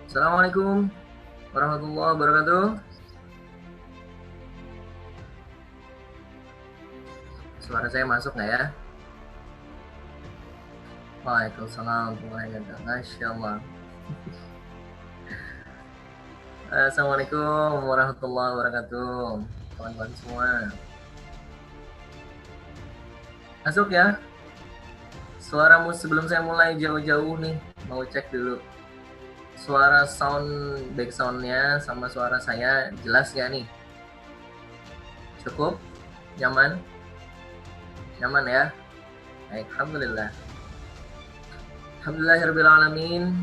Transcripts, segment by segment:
Assalamualaikum warahmatullahi wabarakatuh. Suara saya masuk nggak ya? Waalaikumsalam warahmatullahi wabarakatuh. Masya Allah. Assalamualaikum warahmatullahi wabarakatuh. Kawan-kawan semua. Masuk ya? Suaramu sebelum saya mulai jauh-jauh nih. Mau cek dulu. Suara back soundnya sama suara saya jelas ya nih? Cukup? Nyaman? Nyaman ya? Baik, alhamdulillah. Alhamdulillahirrahmanirrahim.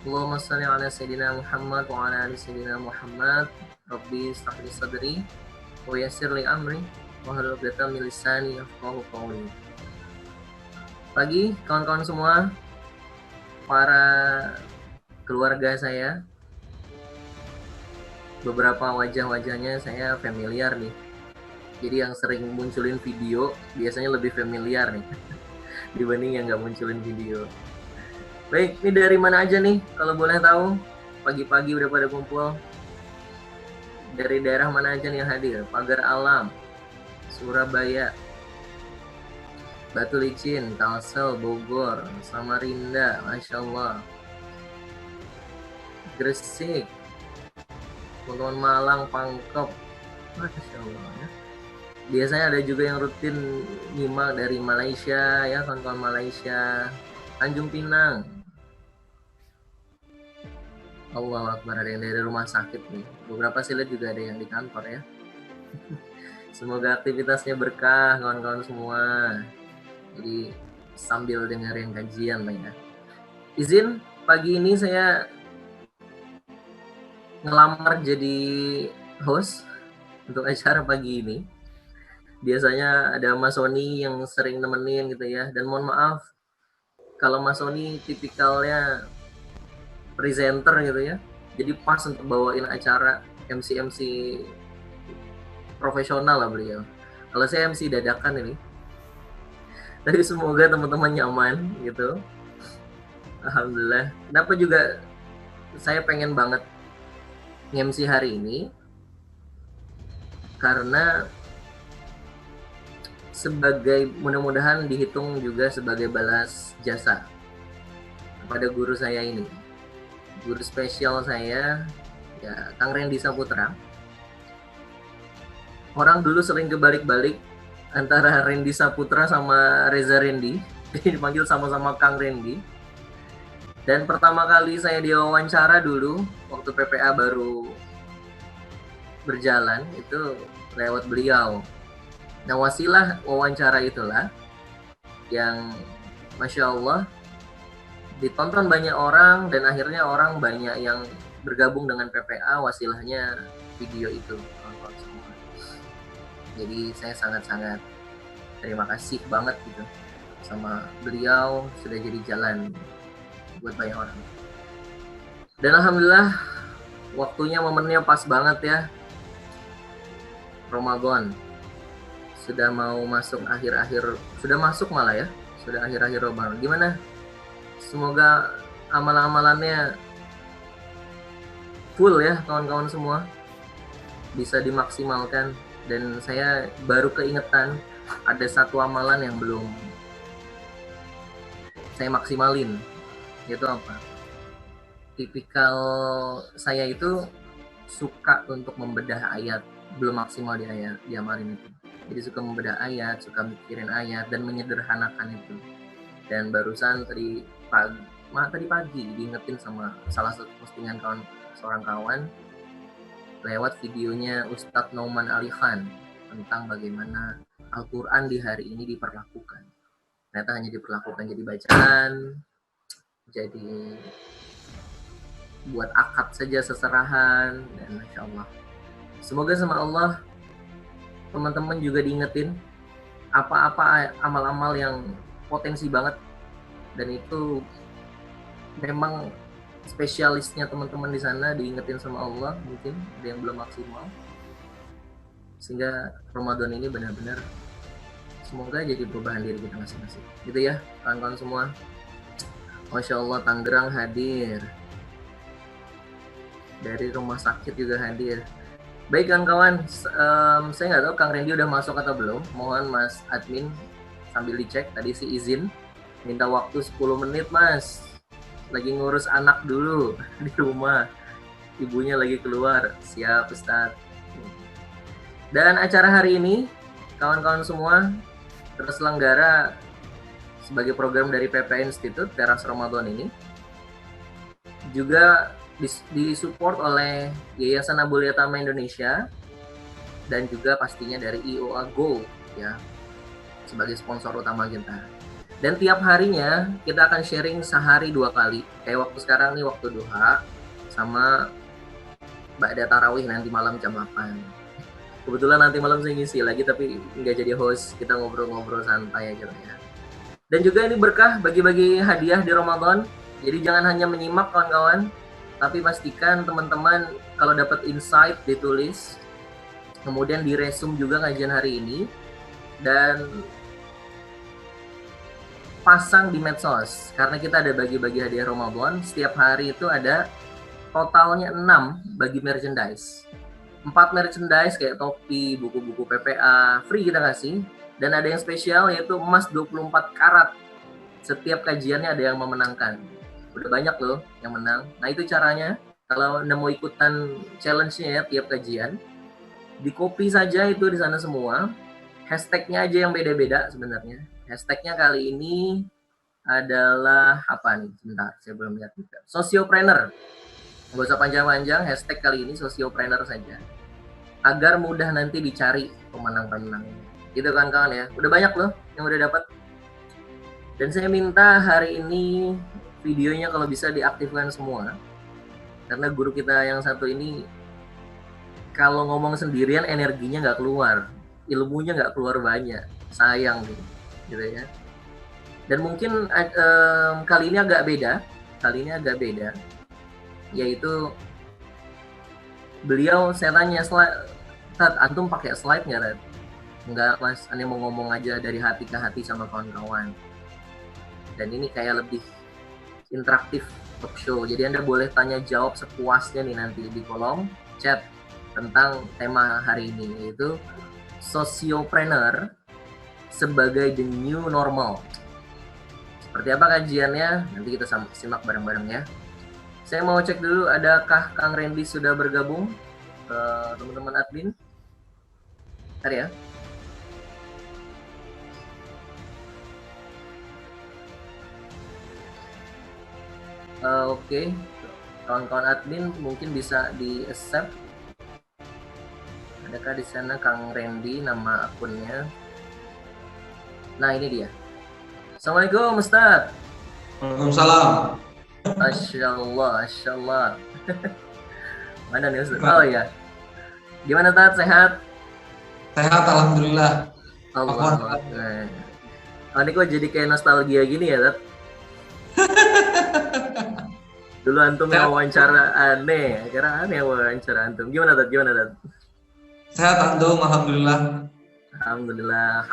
Allahumma salli ala Sayyidina Muhammad wa ala ali Sayyidina Muhammad. Rabbi shrah li sadri wa yassir li amri wahlul 'uqdatam min lisani yafqahu qawli. Pagi kawan-kawan semua, para keluarga saya, beberapa wajah-wajahnya saya familiar nih. Jadi yang sering munculin video biasanya lebih familiar nih dibanding yang nggak munculin video. Baik, ini dari mana aja nih kalau boleh tahu? Pagi-pagi udah pada kumpul. Dari daerah mana aja nih yang hadir? Pagar Alam, Surabaya, Batu Licin, Kalsel, Bogor, Samarinda, Masya Allah, Gresik, teman-teman Malang, Pangkep, Masya Allah ya. Biasanya ada juga yang rutin nyimak dari Malaysia ya, kawan-kawan Malaysia, Tanjung Pinang. Allah Akbar, ada yang dari rumah sakit nih. Beberapa sih lihat juga ada yang di kantor ya. Semoga aktivitasnya berkah kawan-kawan semua. Jadi sambil dengerin kajian lah ya. Izin pagi ini saya ngelamar jadi host untuk acara pagi ini. Biasanya ada Mas Sony yang sering nemenin gitu ya. Dan mohon maaf kalau Mas Sony tipikalnya presenter gitu ya. Jadi pas untuk bawain acara MC profesional lah beliau. Kalau saya MC dadakan ini. Tapi semoga teman-teman nyaman gitu. Alhamdulillah. Kenapa juga saya pengen banget MC hari ini? Karena sebagai mudah-mudahan dihitung juga sebagai balas jasa kepada guru saya ini. Guru spesial saya ya Kang Randy Saputra. Orang dulu sering kebalik-balik antara Randy Saputra sama Reza Randy, jadi dipanggil sama-sama Kang Randy. Dan pertama kali saya diwawancara dulu waktu PPA baru berjalan itu lewat beliau. Nah, wasilah wawancara itulah yang Masya Allah ditonton banyak orang dan akhirnya orang banyak yang bergabung dengan PPA wasilahnya video itu. Jadi saya sangat-sangat terima kasih banget gitu sama beliau sudah jadi jalan buat banyak orang. Dan alhamdulillah waktunya momennya pas banget ya. Ramadan sudah mau masuk akhir-akhir, sudah masuk malah ya, sudah akhir-akhir Ramadan. Gimana? Semoga amalan-amalannya full ya kawan-kawan semua, bisa dimaksimalkan. Dan saya baru keingetan ada satu amalan yang belum saya maksimalin, yaitu apa? Tipikal saya itu suka untuk membedah ayat, belum maksimal di amalin itu. Jadi suka membedah ayat, suka mikirin ayat dan menyederhanakan itu. Dan barusan tadi pagi diingetin sama salah satu postingan seorang kawan lewat videonya Ustadz Nauman Ali Khan tentang bagaimana Al-Quran di hari ini diperlakukan. Ternyata hanya diperlakukan jadi bacaan, jadi buat akad saja seserahan, dan Masya Allah. Semoga sama Allah teman-teman juga diingetin apa-apa amal-amal yang potensi banget dan itu memang spesialisnya teman-teman di sana diingetin sama Allah, mungkin ada yang belum maksimal, sehingga Ramadan ini benar-benar semoga jadi perubahan diri kita masing-masing gitu ya kawan-kawan semua. Masya Allah, Tangerang hadir. Dari rumah sakit juga hadir. Baik kawan-kawan, saya nggak tahu Kang Randy udah masuk atau belum. Mohon Mas Admin sambil dicek, tadi sih izin. Minta waktu 10 menit Mas. Lagi ngurus anak dulu di rumah. Ibunya lagi keluar. Siap Ustadz. Dan acara hari ini, kawan-kawan semua, terselenggara sebagai program dari PP Institute Teras Ramadan ini. Juga disupport oleh Yayasan Abul Yatama Indonesia dan juga pastinya dari IOA Go ya sebagai sponsor utama kita. Dan tiap harinya kita akan sharing sehari 2 kali. Kayak waktu sekarang nih waktu duha sama ba'da tarawih nanti malam jam 8. Kebetulan nanti malam saya ngisi lagi tapi nggak jadi host, kita ngobrol-ngobrol santai aja ya. Dan juga ini berkah bagi-bagi hadiah di Ramadan. Jadi jangan hanya menyimak kawan-kawan, tapi pastikan teman-teman kalau dapat insight ditulis, kemudian diresum juga kajian hari ini, dan pasang di medsos. Karena kita ada bagi-bagi hadiah Ramadan, setiap hari itu ada totalnya 6 bagi merchandise. 4 merchandise kayak topi, buku-buku PPA, free kita kasih. Dan ada yang spesial yaitu emas 24 karat. Setiap kajiannya ada yang memenangkan. Udah banyak loh yang menang. Nah itu caranya, kalau Anda mau ikutan challenge-nya ya tiap kajian, di copy saja itu di sana semua. Hashtagnya aja yang beda-beda sebenarnya. Hashtagnya kali ini adalah apa nih? Sebentar, saya belum lihat juga. Sociopreneur. Nggak usah panjang-panjang, hashtag kali ini sociopreneur saja. Agar mudah nanti dicari pemenang-pemenangnya. Gitu kan kawan ya. Udah banyak loh yang udah dapat. Dan saya minta hari ini videonya kalau bisa diaktifkan semua. Karena guru kita yang satu ini kalau ngomong sendirian energinya nggak keluar. Ilmunya nggak keluar banyak. Sayang nih. Gitu ya. Dan mungkin kali ini agak beda. Yaitu beliau, saya tanya, Tat, antum pakai slide nggak, Tat? Nggak Mas, Anda mau ngomong aja dari hati ke hati sama kawan-kawan. Dan ini kayak lebih interaktif talk show. Jadi Anda boleh tanya jawab sepuasnya nih nanti di kolom chat tentang tema hari ini, yaitu sociopreneur sebagai the new normal. Seperti apa kajiannya? Nanti kita simak bareng-bareng ya. Saya mau cek dulu, adakah Kang Randy sudah bergabung? Teman-teman admin. Bentar ya. Oke. Kawan-kawan admin mungkin bisa di-accept. Adakah di sana Kang Randy nama akunnya? Nah, ini dia. Assalamualaikum Ustaz. Waalaikumsalam. Masya Allah. Mana nih Ustaz? Oh ya. Gimana Tat? Sehat? Sehat, alhamdulillah. Allah. Oh, ini kok jadi kayak nostalgia gini ya, Tat? Dulu antum yang wawancara aneh, akhirnya aneh wawancara antum. Gimana Tat? Sehat antum, alhamdulillah. Alhamdulillah.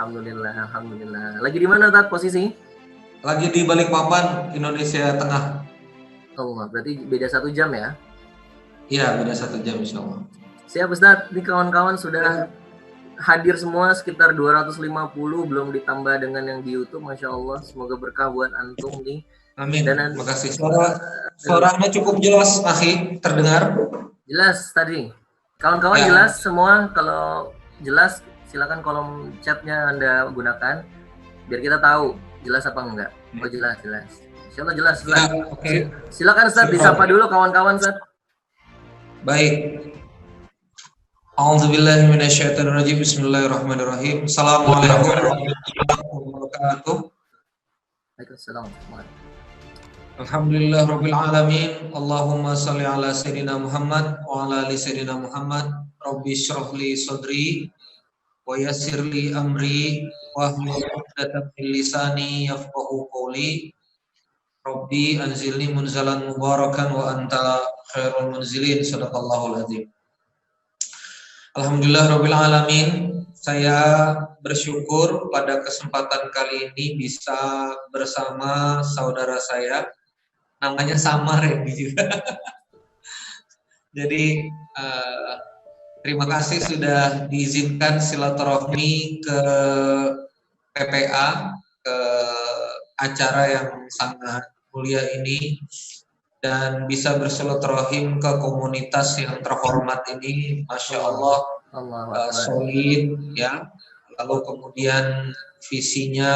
Lagi di mana Tat posisi? Lagi di Balikpapan, Indonesia Tengah. Allah, berarti beda 1 jam ya? Iya, beda 1 jam insya Allah. Siap Ustaz, ini kawan-kawan sudah hadir semua sekitar 250, belum ditambah dengan yang di YouTube. Masya Allah, semoga berkah buat antum nih. Amin. Terima kasih. Suaranya cukup jelas, akhi, terdengar. Jelas tadi. Kawan-kawan ya. Jelas semua. Kalau jelas, silakan kolom chatnya Anda gunakan biar kita tahu jelas apa enggak. Oh jelas. Insya Allah jelas. Ya, okay. Silakan Ustaz, disapa dulu kawan-kawan Ustaz. Baik. A'udzubillahi minasyaitonirrajim. Bismillahirrahmanirrahim. Assalamualaikum warahmatullahi wabarakatuh. Waalaikumsalam. Alhamdulillah rabbil alamin. Allahumma salli ala sayyidina Muhammad wa ala ali sayyidina Muhammad. Rabbi shrah li sadri wa yassir li amri wa hlul 'uqdatam min lisani yafqahu qawli. Rabbi anzilni munzalan mubarakan wa anta khairul munzilin. Shadaqallahul azim. Alhamdulillah rabbil alamin. Saya bersyukur pada kesempatan kali ini bisa bersama saudara saya namanya samar ya juga. Jadi terima kasih sudah diizinkan silaturahmi ke PPA, ke acara yang sangat mulia ini, dan bisa bersilaturahim ke komunitas yang terhormat ini. Masya Allah, solid ya. Lalu kemudian visinya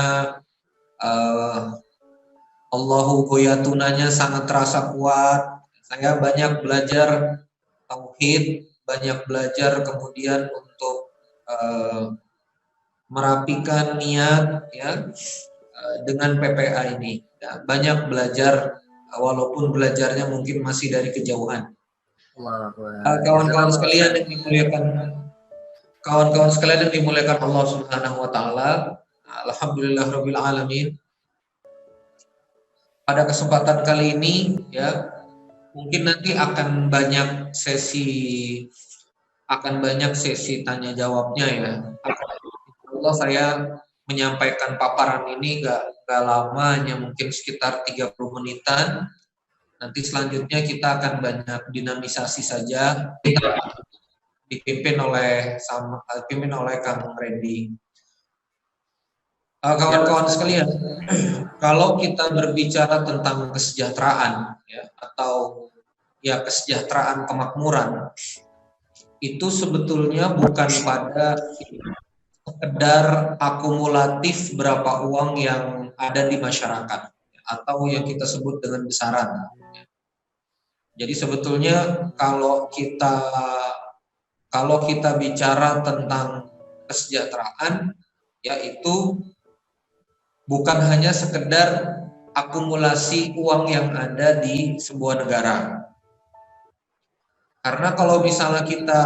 Allahu goyatunanya sangat terasa kuat. Saya banyak belajar tauhid, banyak belajar kemudian untuk merapikan niat ya dengan PPA ini. Ya, banyak belajar walaupun belajarnya mungkin masih dari kejauhan. Kawan-kawan sekalian yang dimuliakan, kawan-kawan sekalian yang dimuliakan Allah Subhanahu wa taala, alhamdulillahirabbil alamin. Pada kesempatan kali ini ya, mungkin nanti akan banyak sesi tanya jawabnya ya. Allah saya menyampaikan paparan ini gak lama, hanya mungkin sekitar 30 menitan. Nanti selanjutnya kita akan banyak dinamisasi saja, dipimpin oleh Kang Randy. Kawan-kawan sekalian, kalau kita berbicara tentang kesejahteraan ya, atau ya kesejahteraan kemakmuran, itu sebetulnya bukan pada sekedar akumulatif berapa uang yang ada di masyarakat atau yang kita sebut dengan besaran. Jadi sebetulnya kalau kita bicara tentang kesejahteraan, yaitu bukan hanya sekedar akumulasi uang yang ada di sebuah negara. Karena kalau misalnya kita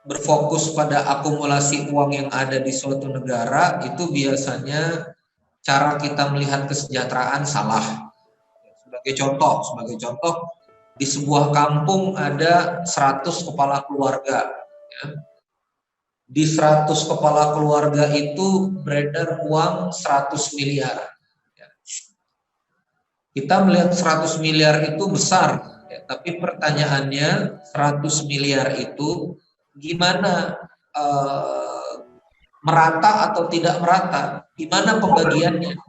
berfokus pada akumulasi uang yang ada di suatu negara, itu biasanya cara kita melihat kesejahteraan salah. Sebagai contoh, di sebuah kampung ada 100 kepala keluarga. Ya. Di 100 kepala keluarga itu beredar uang 100 miliar. Ya. Kita melihat 100 miliar itu besar, ya, tapi pertanyaannya 100 miliar itu gimana merata atau tidak merata? Gimana pembagiannya?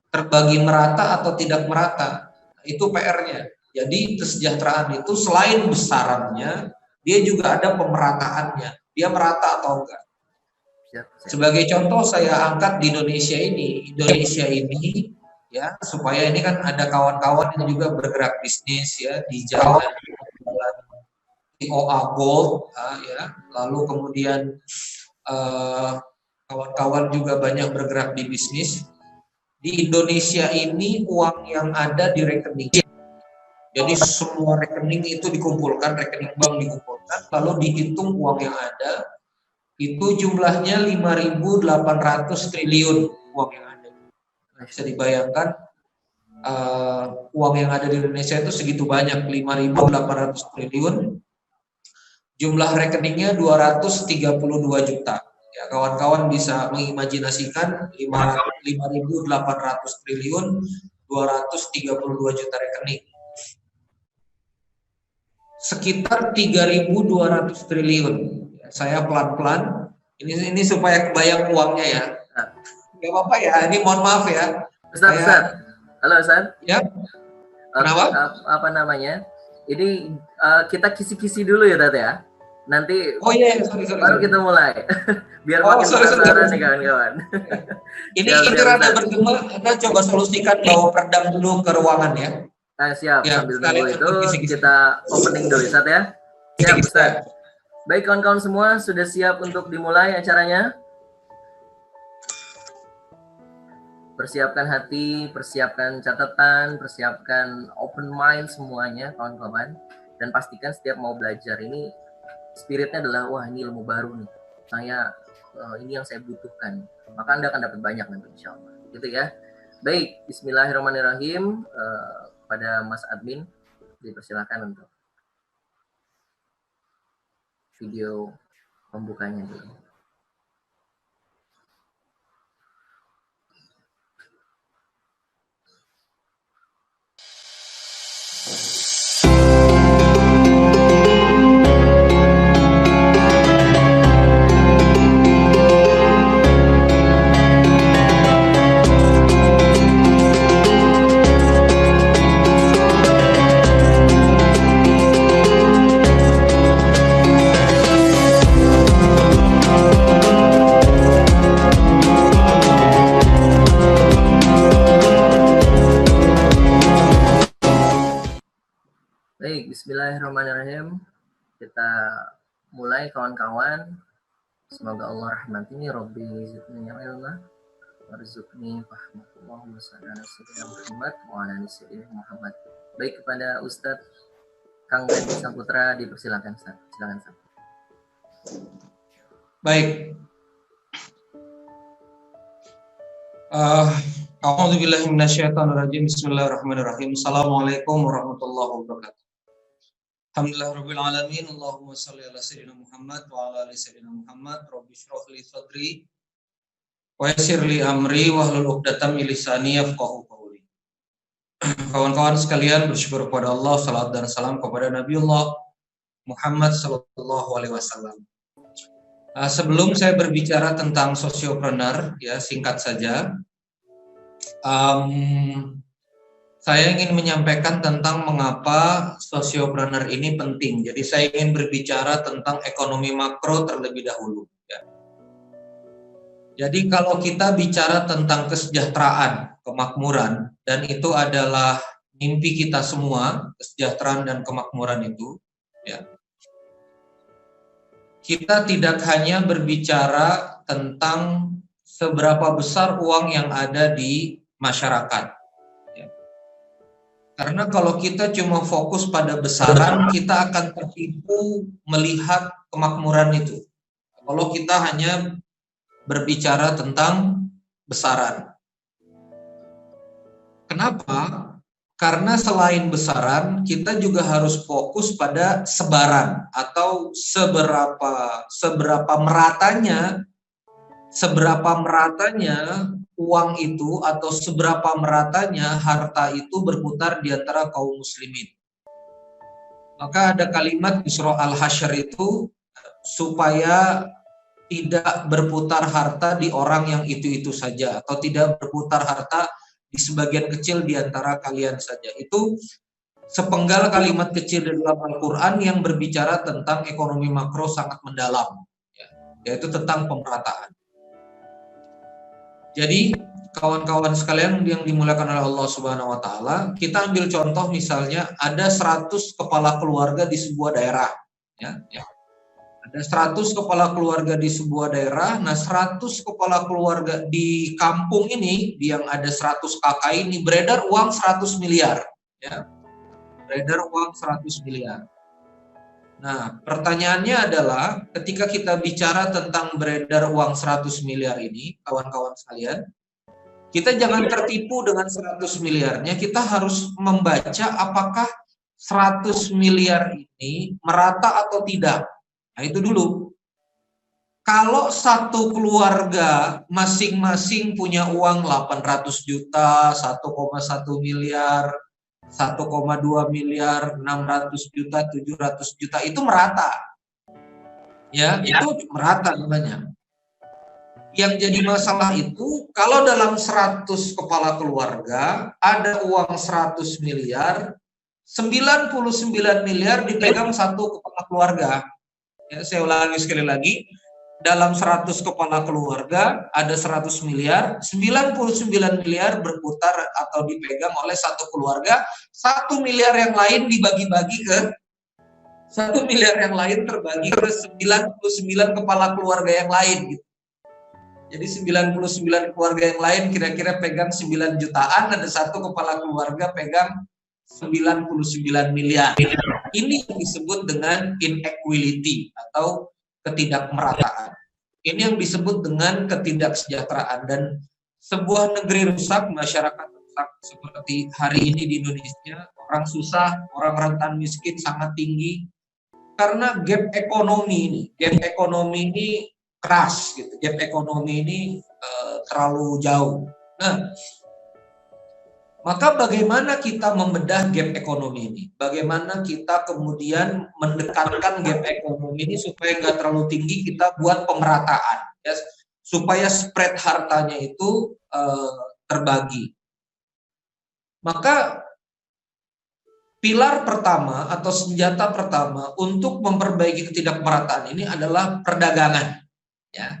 Terbagi merata atau tidak merata? Itu PR-nya. Jadi kesejahteraan itu selain besarannya, dia juga ada pemerataannya. Dia merata atau enggak? Sebagai contoh saya angkat di Indonesia ini ya, supaya ini kan ada kawan-kawan yang juga bergerak bisnis ya di jalan OA Gold ya. Lalu kemudian kawan-kawan juga banyak bergerak di bisnis. Di Indonesia ini uang yang ada di rekening. Jadi semua rekening itu dikumpulkan, rekening bank dikumpulkan, lalu dihitung uang yang ada. Itu jumlahnya 5.800 triliun uang yang ada. Bisa dibayangkan uang yang ada di Indonesia itu segitu banyak, 5.800 triliun. Jumlah rekeningnya 232 juta. Ya, kawan-kawan bisa mengimajinasikan 5.800 triliun, 232 juta rekening. Sekitar 3.200 triliun. Saya pelan-pelan, ini supaya kebayang uangnya ya. Gak apa-apa ya, ini mohon maaf ya. Ustaz. Halo Ustaz. Ya. Kenapa? Apa namanya? Ini kita kisi-kisi dulu ya Tata ya. Nanti sorry. baru kita mulai. Biar makin penasaran nih kawan-kawan. Ini rada bergema, Anda coba solusikan bawa peredam dulu ke ruangan ya. Siap, ya, sambil nunggu itu kita opening dulu Ustaz ya. Siap Ustaz. Baik kawan-kawan semua, sudah siap untuk dimulai acaranya? Persiapkan hati, persiapkan catatan, persiapkan open mind semuanya kawan-kawan. Dan pastikan setiap mau belajar ini spiritnya adalah, wah ini ilmu baru nih. Ini yang saya butuhkan. Maka Anda akan dapat banyak nanti insya Allah. Gitu ya. Baik, bismillahirrahmanirrahim. Pada Mas Admin, dipersilakan untuk video pembukanya dulu. Bismillahirrahmanirrahim. Kita mulai kawan-kawan. Semoga Allah rahmati. Rabbi zidni ilma warzuqni fahma. Allahumma shalli ala sayyidina Muhammad wa ala ali sayyidina Muhammad. Baik, kepada Ustadz Kang Randy Saputra dipersilakan, Ustaz. Silakan, Ustaz. Baik. A'udzubillahi minasyaitonirrajim. Bismillahirrahmanirrahim. Assalamualaikum warahmatullahi wabarakatuh. Alhamdulillahirabbil alamin. Allahumma shalli ala sayyidina Muhammad wa ala ali sayyidina Muhammad. Rabbi shrah li sadri wa yassir li amri wahlul 'uqdatam min lisani yafqahu qawli. Kawan-kawan sekalian, bersyukur kepada Allah, salat dan salam kepada Nabiullah Muhammad sallallahu alaihi wasallam. Sebelum saya berbicara tentang sosiopreneur, ya singkat saja, saya ingin menyampaikan tentang mengapa sosiopreneur ini penting. Jadi saya ingin berbicara tentang ekonomi makro terlebih dahulu. Ya. Jadi kalau kita bicara tentang kesejahteraan, kemakmuran, dan itu adalah mimpi kita semua, kesejahteraan dan kemakmuran itu, ya. Kita tidak hanya berbicara tentang seberapa besar uang yang ada di masyarakat. Ya. Karena kalau kita cuma fokus pada besaran, kita akan tertipu melihat kemakmuran itu. Kalau kita hanya berbicara tentang besaran. Kenapa? Karena selain besaran, kita juga harus fokus pada sebaran atau seberapa meratanya uang itu atau seberapa meratanya harta itu berputar di antara kaum muslimin. Maka ada kalimat di surah Al-Hasyr itu supaya tidak berputar harta di orang yang itu-itu saja atau tidak berputar harta di sebagian kecil di antara kalian saja. Itu sepenggal kalimat kecil di dalam Al-Quran yang berbicara tentang ekonomi makro sangat mendalam, ya, yaitu tentang pemerataan. Jadi kawan-kawan sekalian yang dimuliakan oleh Allah Subhanahu wa Ta'ala, kita ambil contoh misalnya ada 100 kepala keluarga di sebuah daerah, ya. Ada 100 kepala keluarga di sebuah daerah. Nah, 100 kepala keluarga di kampung ini, yang ada 100 kakak ini, beredar uang 100 miliar. Ya. Beredar uang 100 miliar. Nah, pertanyaannya adalah, ketika kita bicara tentang beredar uang 100 miliar ini, kawan-kawan sekalian, kita jangan tertipu dengan 100 miliarnya. Kita harus membaca apakah 100 miliar ini merata atau tidak. Nah, itu dulu. Kalau satu keluarga masing-masing punya uang 800 juta, 1,1 miliar, 1,2 miliar, 600 juta, 700 juta, itu merata. Ya, itu merata namanya. Yang jadi masalah itu, kalau dalam 100 kepala keluarga ada uang 100 miliar, 99 miliar dipegang satu kepala keluarga. Ya, saya ulangi sekali lagi, dalam 100 kepala keluarga ada 100 miliar, 99 miliar berputar atau dipegang oleh satu keluarga, 1 miliar yang lain dibagi-bagi ke 1 miliar yang lain terbagi ke 99 kepala keluarga yang lain gitu. Jadi 99 keluarga yang lain kira-kira pegang 9 jutaan, ada satu kepala keluarga pegang 99 miliar. Ini yang disebut dengan inequality atau ketidakmerataan. Ini yang disebut dengan ketidaksejahteraan, dan sebuah negeri rusak, masyarakat rusak seperti hari ini di Indonesia, orang susah, orang rentan miskin sangat tinggi karena gap ekonomi ini keras gitu. Gap ekonomi ini terlalu jauh. Nah, maka bagaimana kita membedah gap ekonomi ini? Bagaimana kita kemudian mendekatkan gap ekonomi ini supaya nggak terlalu tinggi, kita buat pemerataan, ya, supaya spread hartanya itu terbagi. Maka pilar pertama atau senjata pertama untuk memperbaiki ketidakmerataan ini adalah perdagangan. Ya,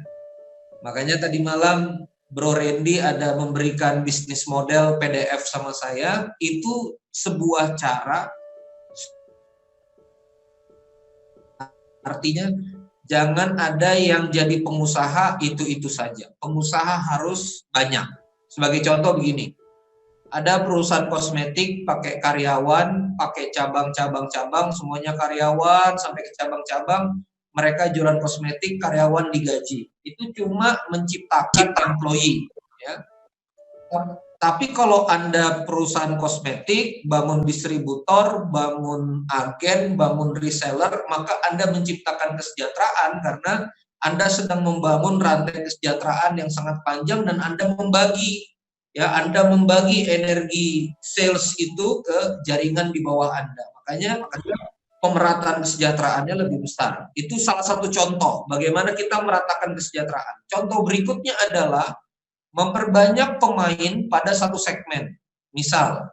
makanya tadi malam Bro Randy ada memberikan bisnis model PDF sama saya, itu sebuah cara Artinya jangan ada yang jadi pengusaha itu saja. Pengusaha harus banyak. Sebagai contoh begini, ada perusahaan kosmetik pakai karyawan, pakai cabang-cabang-cabang, semuanya karyawan sampai ke cabang-cabang, mereka jualan kosmetik, karyawan digaji. Itu cuma menciptakan employee, ya. Tapi kalau Anda perusahaan kosmetik, bangun distributor, bangun agen, bangun reseller, maka Anda menciptakan kesejahteraan karena Anda sedang membangun rantai kesejahteraan yang sangat panjang dan Anda membagi, ya, Anda membagi energi sales itu ke jaringan di bawah Anda. Makanya pemerataan kesejahteraannya lebih besar. Itu salah satu contoh bagaimana kita meratakan kesejahteraan. Contoh berikutnya adalah memperbanyak pemain pada satu segmen. Misal,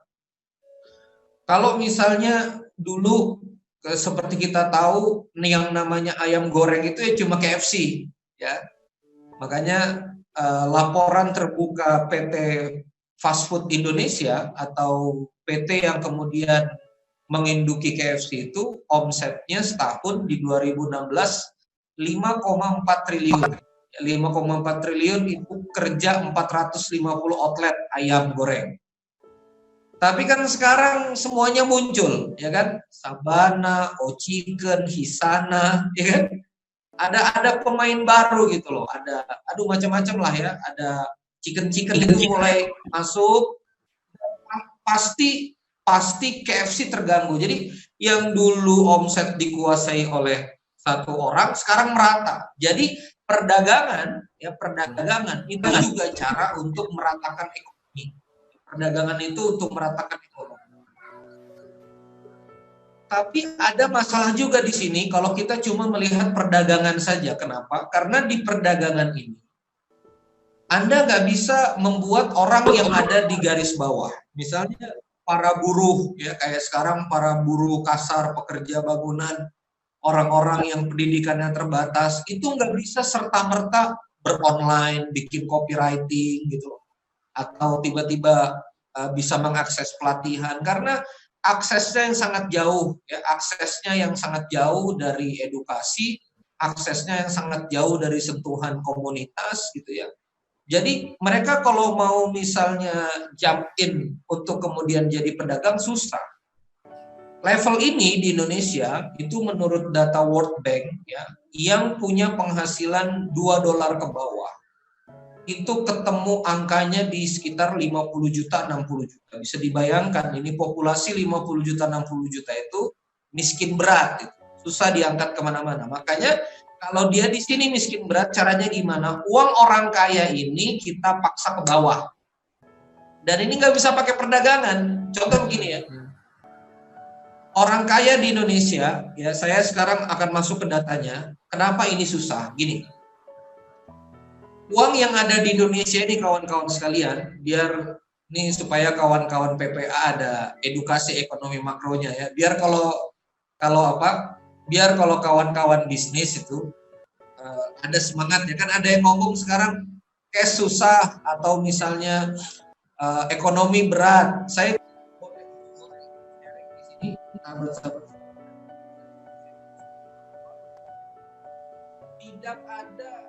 kalau misalnya dulu seperti kita tahu yang namanya ayam goreng itu ya cuma KFC, ya. Makanya laporan terbuka PT Fast Food Indonesia atau PT yang kemudian menginduki KFC itu omsetnya setahun di 2016 5,4 triliun. 5,4 triliun itu kerja 450 outlet ayam goreng. Tapi kan sekarang semuanya muncul, ya kan? Sabana, O-Chicken, Hisana, ya kan? Ada pemain baru gitu loh. Ada macam-macam lah ya. Ada chicken itu mulai masuk. Pasti KFC terganggu. Jadi yang dulu omset dikuasai oleh satu orang sekarang merata. Jadi perdagangan itu juga cara untuk meratakan ekonomi. Perdagangan itu untuk meratakan ekonomi. Tapi ada masalah juga di sini kalau kita cuma melihat perdagangan saja. Kenapa? Karena di perdagangan ini Anda nggak bisa membuat orang yang ada di garis bawah. Misalnya para buruh, ya kayak sekarang para buruh kasar, pekerja bangunan, orang-orang yang pendidikannya terbatas, itu nggak bisa serta-merta beronline, bikin copywriting gitu, atau tiba-tiba bisa mengakses pelatihan karena aksesnya yang sangat jauh, ya aksesnya yang sangat jauh dari edukasi, aksesnya yang sangat jauh dari sentuhan komunitas gitu ya. Jadi mereka kalau mau misalnya jump in untuk kemudian jadi pedagang susah. Level ini di Indonesia itu menurut data World Bank ya, yang punya penghasilan $2 ke bawah. Itu ketemu angkanya di sekitar 50 juta, 60 juta. Bisa dibayangkan ini populasi 50 juta, 60 juta itu miskin berat. Gitu. Susah diangkat kemana-mana. Makanya kalau dia di sini miskin berat, caranya gimana? Uang orang kaya ini kita paksa ke bawah. Dan ini nggak bisa pakai perdagangan. Contoh begini ya. Orang kaya di Indonesia, ya saya sekarang akan masuk ke datanya. Kenapa ini susah? Gini. Uang yang ada di Indonesia ini kawan-kawan sekalian, biar ini supaya kawan-kawan PPA ada edukasi ekonomi makronya ya. Biar kalau kawan-kawan bisnis itu ada semangat ya kan, ada yang ngomong sekarang cash susah atau misalnya ekonomi berat. Saya di sini tidak ada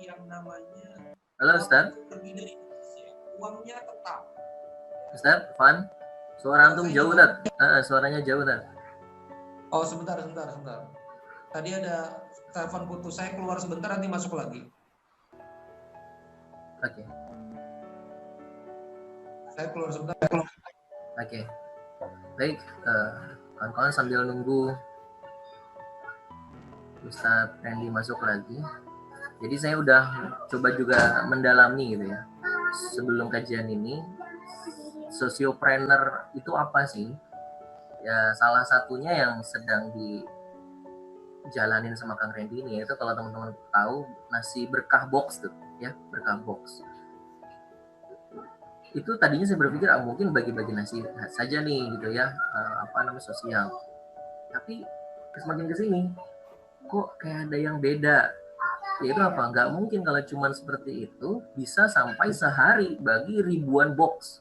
yang namanya. Halo Ustaz. Uangnya tetap. Ustaz, Van, suara antum jauh Ustaz. Suaranya jauh Ustaz. Oh sebentar. Tadi ada telepon putus, saya keluar sebentar nanti masuk lagi. Oke. Saya keluar sebentar. Oke. Baik, kawan-kawan sambil nunggu Ustaz Randy masuk lagi. Jadi saya udah coba juga mendalami gitu ya. Sebelum kajian ini, sosiopreneur itu apa sih? Ya salah satunya yang sedang dijalanin sama Kang Randy ini, yaitu kalau teman-teman tahu nasi berkah box tuh ya, berkah box. Itu tadinya saya berpikir mungkin bagi-bagi nasi saja nih gitu ya, sosial. Tapi semakin kesini kok kayak ada yang beda. Yaitu apa? Nggak mungkin kalau cuma seperti itu bisa sampai sehari bagi ribuan box.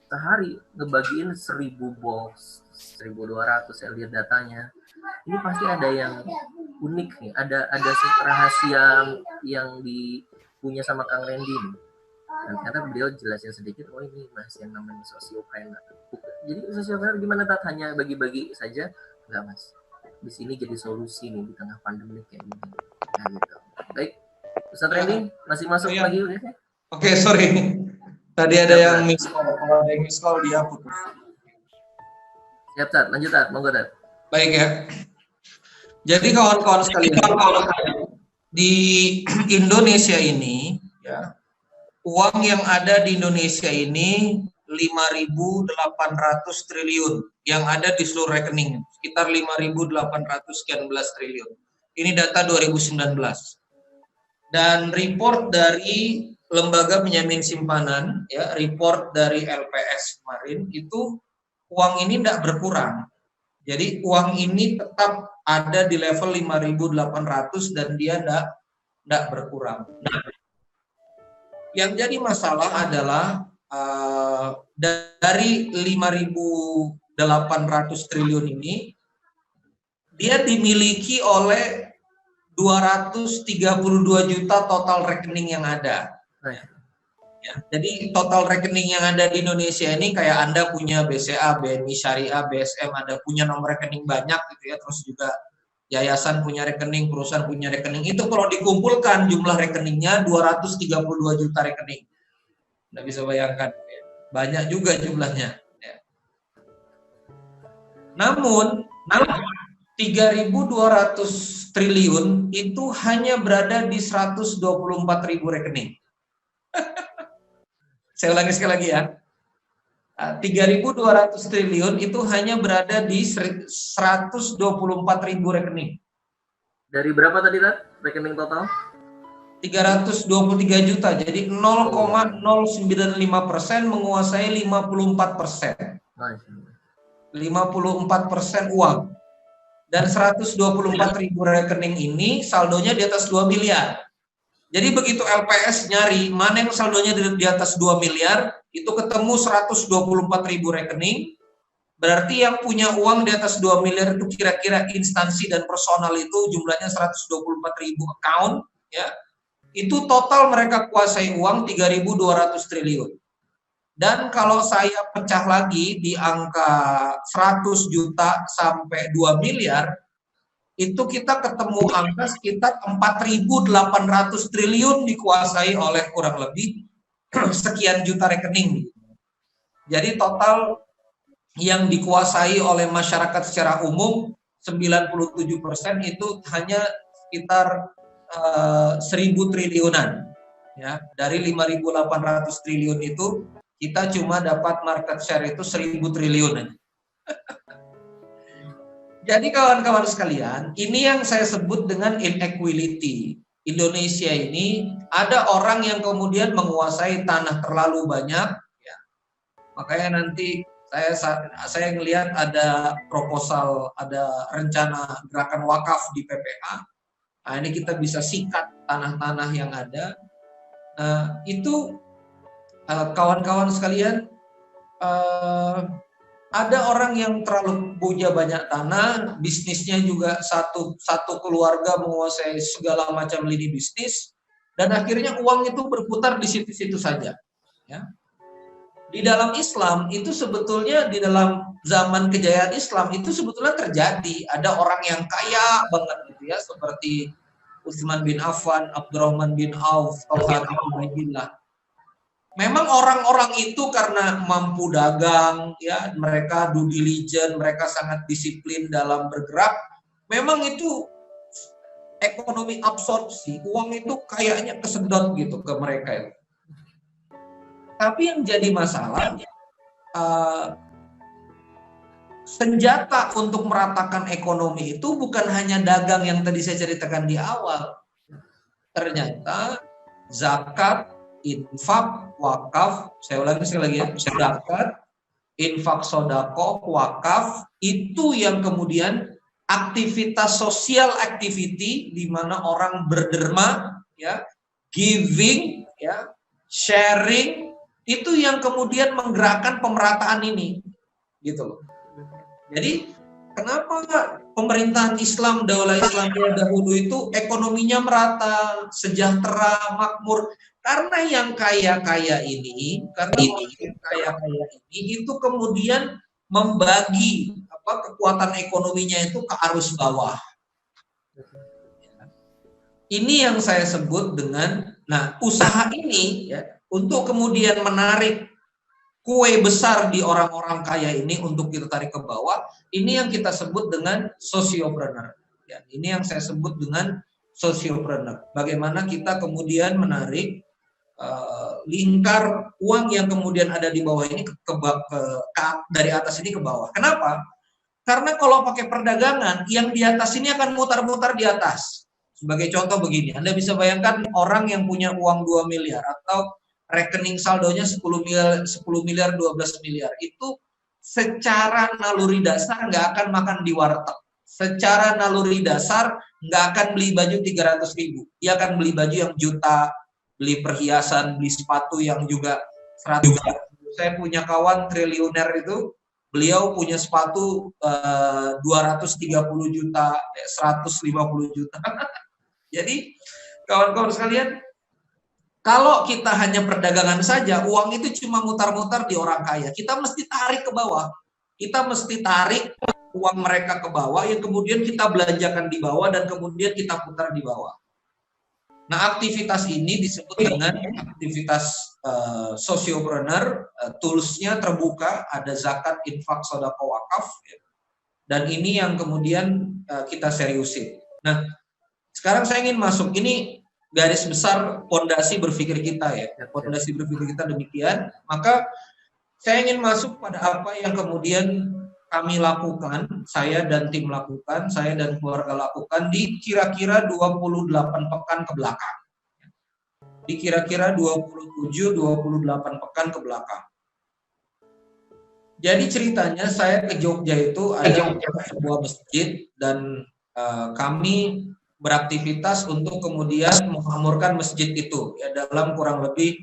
Sehari ngebagiin 1000 box, 1200 saya lihat datanya. ini pasti ada yang unik nih, ada rahasia yang dipunya sama Kang Randy nih. Dan ternyata beliau jelasin sedikit, oh ini mas yang namanya sosiopreneur. Jadi sosiopreneur gimana, Tat? Hanya bagi-bagi saja? Enggak mas, di sini jadi solusi nih di tengah pandemi kayak gini. Nah gitu. Baik, Ustaz Randy masih masuk lagi udah? Oke, sorry. Tadi ada yang miss call. Kalau ada yang miss call dia putus. Siap, Tat. Lanjut, Tat. Monggo, Tat. Baik ya. Jadi kawan-kawan sekalian, di Indonesia ini, ya, uang yang ada di Indonesia ini 5.800 triliun yang ada di seluruh rekening, sekitar 5.800 sekian belas triliun. Ini data 2019. Dan report dari Lembaga Penjamin Simpanan, ya, report dari LPS kemarin, itu uang ini tidak berkurang. Jadi uang ini tetap ada di level 5.800 dan dia tidak berkurang. Yang jadi masalah adalah dari 5.800 triliun ini, dia dimiliki oleh 232 juta total rekening yang ada. Ya, jadi total rekening yang ada di Indonesia ini kayak Anda punya BCA, BNI Syariah, BSM, Anda punya nomor rekening banyak gitu ya, terus juga yayasan punya rekening, perusahaan punya rekening. Itu kalau dikumpulkan jumlah rekeningnya 232 juta rekening. Nggak bisa bayangkan, banyak juga jumlahnya. Ya. Namun 3.200 triliun itu hanya berada di 124.000 rekening. Saya ulangi sekali lagi ya. 3.200 triliun itu hanya berada di 124.000 rekening. Dari berapa tadi, Tat? Rekening total? 323 juta. Jadi 0,095% menguasai 54%. 54% uang. Dan 124.000 rekening ini saldonya di atas 2 miliar. Jadi begitu LPS nyari mana yang saldonya di atas 2 miliar, itu ketemu 124.000 rekening, berarti yang punya uang di atas 2 miliar itu kira-kira instansi dan personal itu jumlahnya 124.000 account, ya. Itu total mereka kuasai uang 3.200 triliun. Dan kalau saya pecah lagi di angka 100 juta sampai 2 miliar, itu kita ketemu angka sekitar 4.800 triliun dikuasai oleh kurang lebih sekian juta rekening. Jadi total yang dikuasai oleh masyarakat secara umum 97% itu hanya sekitar 1.000 triliunan. Ya, dari 5.800 triliun itu kita cuma dapat market share itu 1.000 triliun. Jadi kawan-kawan sekalian, ini yang saya sebut dengan inequality. Indonesia ini ada orang yang kemudian menguasai tanah terlalu banyak, ya. Makanya nanti saya ngelihat ada proposal, ada rencana gerakan wakaf di PPA. Nah, ini kita bisa sikat tanah-tanah yang ada. Itu kawan-kawan sekalian, ada orang yang terlalu punya banyak tanah, bisnisnya juga satu keluarga menguasai segala macam lini bisnis, dan akhirnya uang itu berputar di situ-situ saja. Ya. Di dalam Islam itu sebetulnya, di dalam zaman kejayaan Islam itu sebetulnya terjadi. Ada orang yang kaya banget gitu ya, seperti Utsman bin Affan, Abdurrahman bin Auf, Talha bin Ubaidillah. Memang orang-orang itu karena mampu dagang, ya, mereka due diligence, mereka sangat disiplin dalam bergerak. Memang itu ekonomi absorpsi, uang itu kayaknya kesedot gitu ke mereka itu. Tapi yang jadi masalah, senjata untuk meratakan ekonomi itu bukan hanya dagang yang tadi saya ceritakan di awal. Ternyata zakat, infak, wakaf, saya ulangi sekali lagi ya, zakat, infak, sodako, wakaf, itu yang kemudian aktivitas sosial activity di mana orang berderma, ya, giving, ya, sharing, itu yang kemudian menggerakkan pemerataan ini, gitu loh. Jadi kenapa pemerintahan Islam, daulah Islamiyah dahulu itu ekonominya merata, sejahtera, makmur? Karena yang kaya-kaya ini, itu kemudian membagi kekuatan ekonominya itu ke arus bawah. Ini yang saya sebut dengan, usaha ini ya, untuk kemudian menarik kue besar di orang-orang kaya ini untuk kita tarik ke bawah, ini yang kita sebut dengan sociopreneur. Ya, ini yang saya sebut dengan sociopreneur. Bagaimana kita kemudian menarik lingkar uang yang kemudian ada di bawah ini dari atas ini ke bawah. Kenapa? Karena kalau pakai perdagangan, yang di atas ini akan mutar-mutar di atas. Sebagai contoh begini, Anda bisa bayangkan orang yang punya uang 2 miliar atau rekening saldonya 10 miliar, 12 miliar, itu secara naluri dasar nggak akan makan di warteg. Secara naluri dasar nggak akan beli baju 300.000. Dia akan beli baju yang juta, beli perhiasan, beli sepatu yang juga 100. Saya punya kawan triliuner itu, beliau punya sepatu 230 juta, 150 juta. Jadi kawan-kawan sekalian, kalau kita hanya perdagangan saja, uang itu cuma mutar-mutar di orang kaya. Kita mesti tarik ke bawah. Kita mesti tarik uang mereka ke bawah, yang kemudian kita belanjakan di bawah dan kemudian kita putar di bawah. Nah, aktivitas ini disebut dengan aktivitas sociopreneur. Toolsnya terbuka, ada zakat, infak, sedekah, wakaf, ya. Dan ini yang kemudian kita seriusin. Nah, sekarang saya ingin masuk, ini garis besar pondasi berpikir kita ya. Pondasi berpikir kita demikian. Maka saya ingin masuk pada apa yang kemudian kami lakukan, saya dan tim lakukan, saya dan keluarga lakukan di kira-kira 28 pekan ke belakang. Di kira-kira 27-28 pekan ke belakang. Jadi ceritanya saya ke Jogja itu ada sebuah masjid dan kami beraktivitas untuk kemudian memakmurkan masjid itu ya, dalam kurang lebih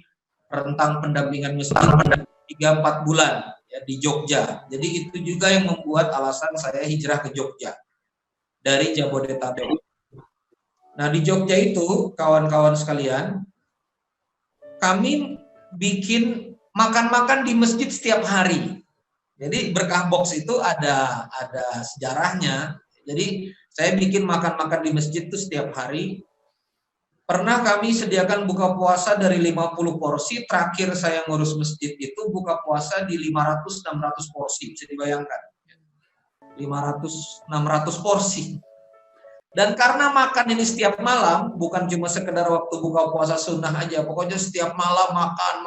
rentang pendampingan masjid 3-4 bulan ya, di Jogja. Jadi itu juga yang membuat alasan saya hijrah ke Jogja dari Jabodetabek. Nah, di Jogja itu kawan-kawan sekalian, kami bikin makan-makan di masjid setiap hari. Jadi berkah box itu ada sejarahnya. Jadi saya bikin makan-makan di masjid itu setiap hari. Pernah kami sediakan buka puasa dari 50 porsi. Terakhir saya ngurus masjid itu buka puasa di 500-600 porsi. Bisa dibayangkan. 500-600 porsi. Dan karena makan ini setiap malam, bukan cuma sekedar waktu buka puasa sunnah aja. Pokoknya setiap malam makan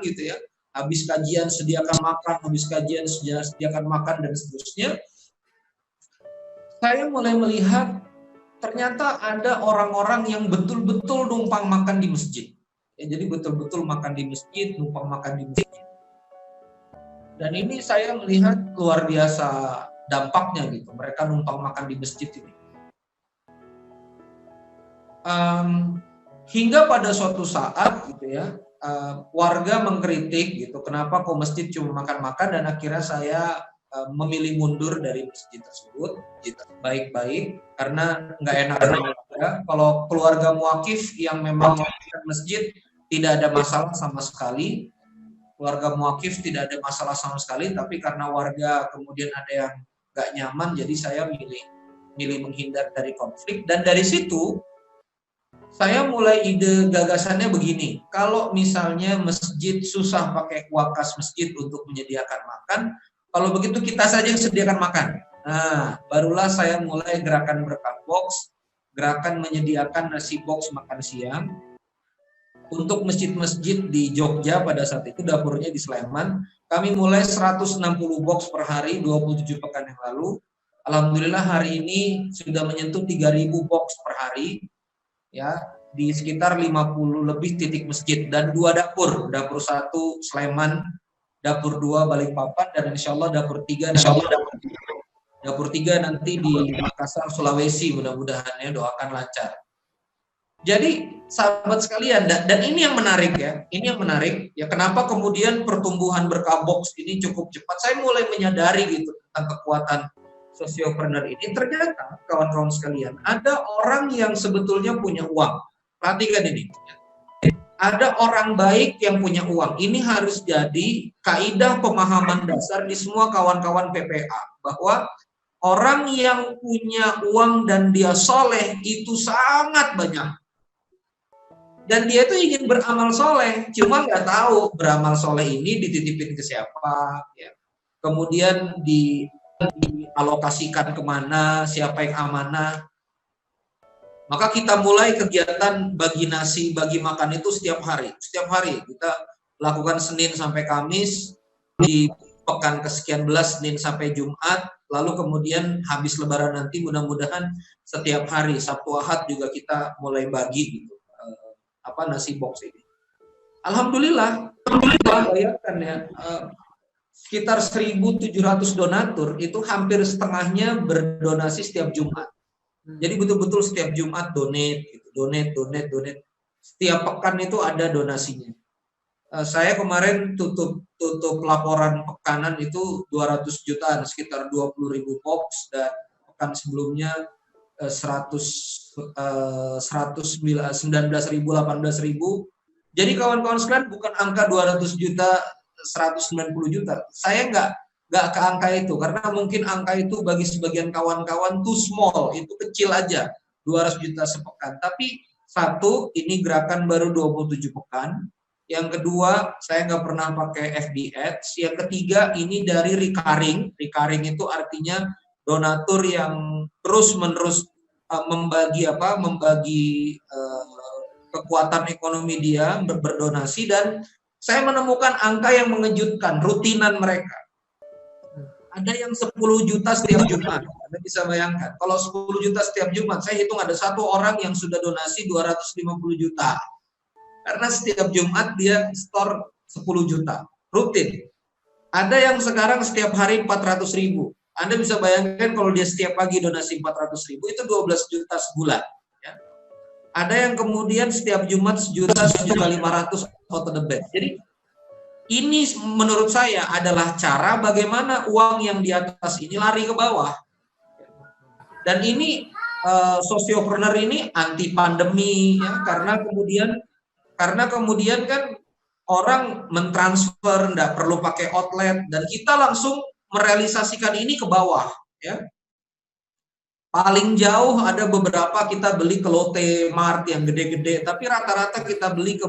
gitu ya. Habis kajian sediakan makan, habis kajian sediakan makan, dan seterusnya. Saya mulai melihat ternyata ada orang-orang yang betul-betul numpang makan di masjid. Ya, jadi betul-betul makan di masjid, numpang makan di masjid. Dan ini saya melihat luar biasa dampaknya gitu. Mereka numpang makan di masjid ini. Hingga pada suatu saat gitu ya, warga mengkritik gitu, kenapa kok masjid cuma makan-makan, dan akhirnya saya memilih mundur dari masjid tersebut baik-baik karena nggak enak ya. Kalau keluarga muakif yang memang masjid tidak ada masalah sama sekali, keluarga muakif tidak ada masalah sama sekali, tapi karena warga kemudian ada yang nggak nyaman, jadi saya milih menghindar dari konflik. Dan dari situ saya mulai ide gagasannya begini, kalau misalnya masjid susah pakai wakas masjid untuk menyediakan makan, kalau begitu kita saja yang sediakan makan. Nah, barulah saya mulai gerakan berkah box, gerakan menyediakan nasi box makan siang untuk masjid-masjid di Jogja. Pada saat itu dapurnya di Sleman. Kami mulai 160 box per hari 27 pekan yang lalu. Alhamdulillah hari ini sudah menyentuh 3.000 box per hari. Ya, di sekitar 50 lebih titik masjid dan 2 dapur. Dapur 1 Sleman, dapur 2 Balikpapan, dan insya Allah dapur 3 nanti di Makassar, Sulawesi. Mudah-mudahan ya, doakan lancar. Jadi sahabat sekalian, dan ini yang menarik ya, ini yang menarik ya, kenapa kemudian pertumbuhan Berkah Box ini cukup cepat. Saya mulai menyadari gitu tentang kekuatan sosiopreneur ini. Ternyata kawan-kawan sekalian, ada orang yang sebetulnya punya uang. Perhatikan ini, ada orang baik yang punya uang. Ini harus jadi kaidah pemahaman dasar di semua kawan-kawan PPA, bahwa orang yang punya uang dan dia soleh itu sangat banyak. Dan dia itu ingin beramal soleh, cuma nggak tahu beramal soleh ini dititipin ke siapa, ya. Kemudian dialokasikan kemana, siapa yang amanah. Maka kita mulai kegiatan bagi nasi, bagi makan itu setiap hari. Setiap hari kita lakukan Senin sampai Kamis, di pekan kesekian belas Senin sampai Jumat, lalu kemudian habis Lebaran nanti mudah-mudahan setiap hari Sabtu Ahad juga kita mulai bagi gitu. Nasi box ini. Alhamdulillah, bayangkan ya, sekitar 1.700 donatur itu hampir setengahnya berdonasi setiap Jumat. Jadi betul-betul setiap Jumat donate, gitu. donate. Setiap pekan itu ada donasinya. Saya kemarin tutup laporan pekanan itu 200 jutaan, sekitar 20.000 box, dan pekan sebelumnya 19.000, 18.000. Jadi kawan-kawan sekalian, bukan angka 200 juta, 190 juta. Saya nggak ke angka itu, karena mungkin angka itu bagi sebagian kawan-kawan too small, itu kecil aja, 200 juta sepekan. Tapi satu, ini gerakan baru 27 pekan. Yang kedua, saya nggak pernah pakai FB Ads. Yang ketiga, ini dari recurring. Recurring itu artinya donatur yang terus-menerus membagi kekuatan ekonomi dia berdonasi, dan saya menemukan angka yang mengejutkan, rutinan mereka. Ada yang 10 juta setiap Jumat. Anda bisa bayangkan, kalau 10 juta setiap Jumat, saya hitung ada satu orang yang sudah donasi 250 juta. Karena setiap Jumat dia store 10 juta, rutin. Ada yang sekarang setiap hari 400.000. Anda bisa bayangkan kalau dia setiap pagi donasi 400.000, itu 12 juta sebulan. Ya. Ada yang kemudian setiap Jumat 1.500.000 out of the bed. Jadi ini menurut saya adalah cara bagaimana uang yang di atas ini lari ke bawah. Dan ini sosiopreneur ini anti pandemi, ya, karena kemudian kan orang mentransfer, nggak perlu pakai outlet, dan kita langsung merealisasikan ini ke bawah, ya. Paling jauh ada beberapa kita beli ke Lotte Mart yang gede-gede, tapi rata-rata kita beli ke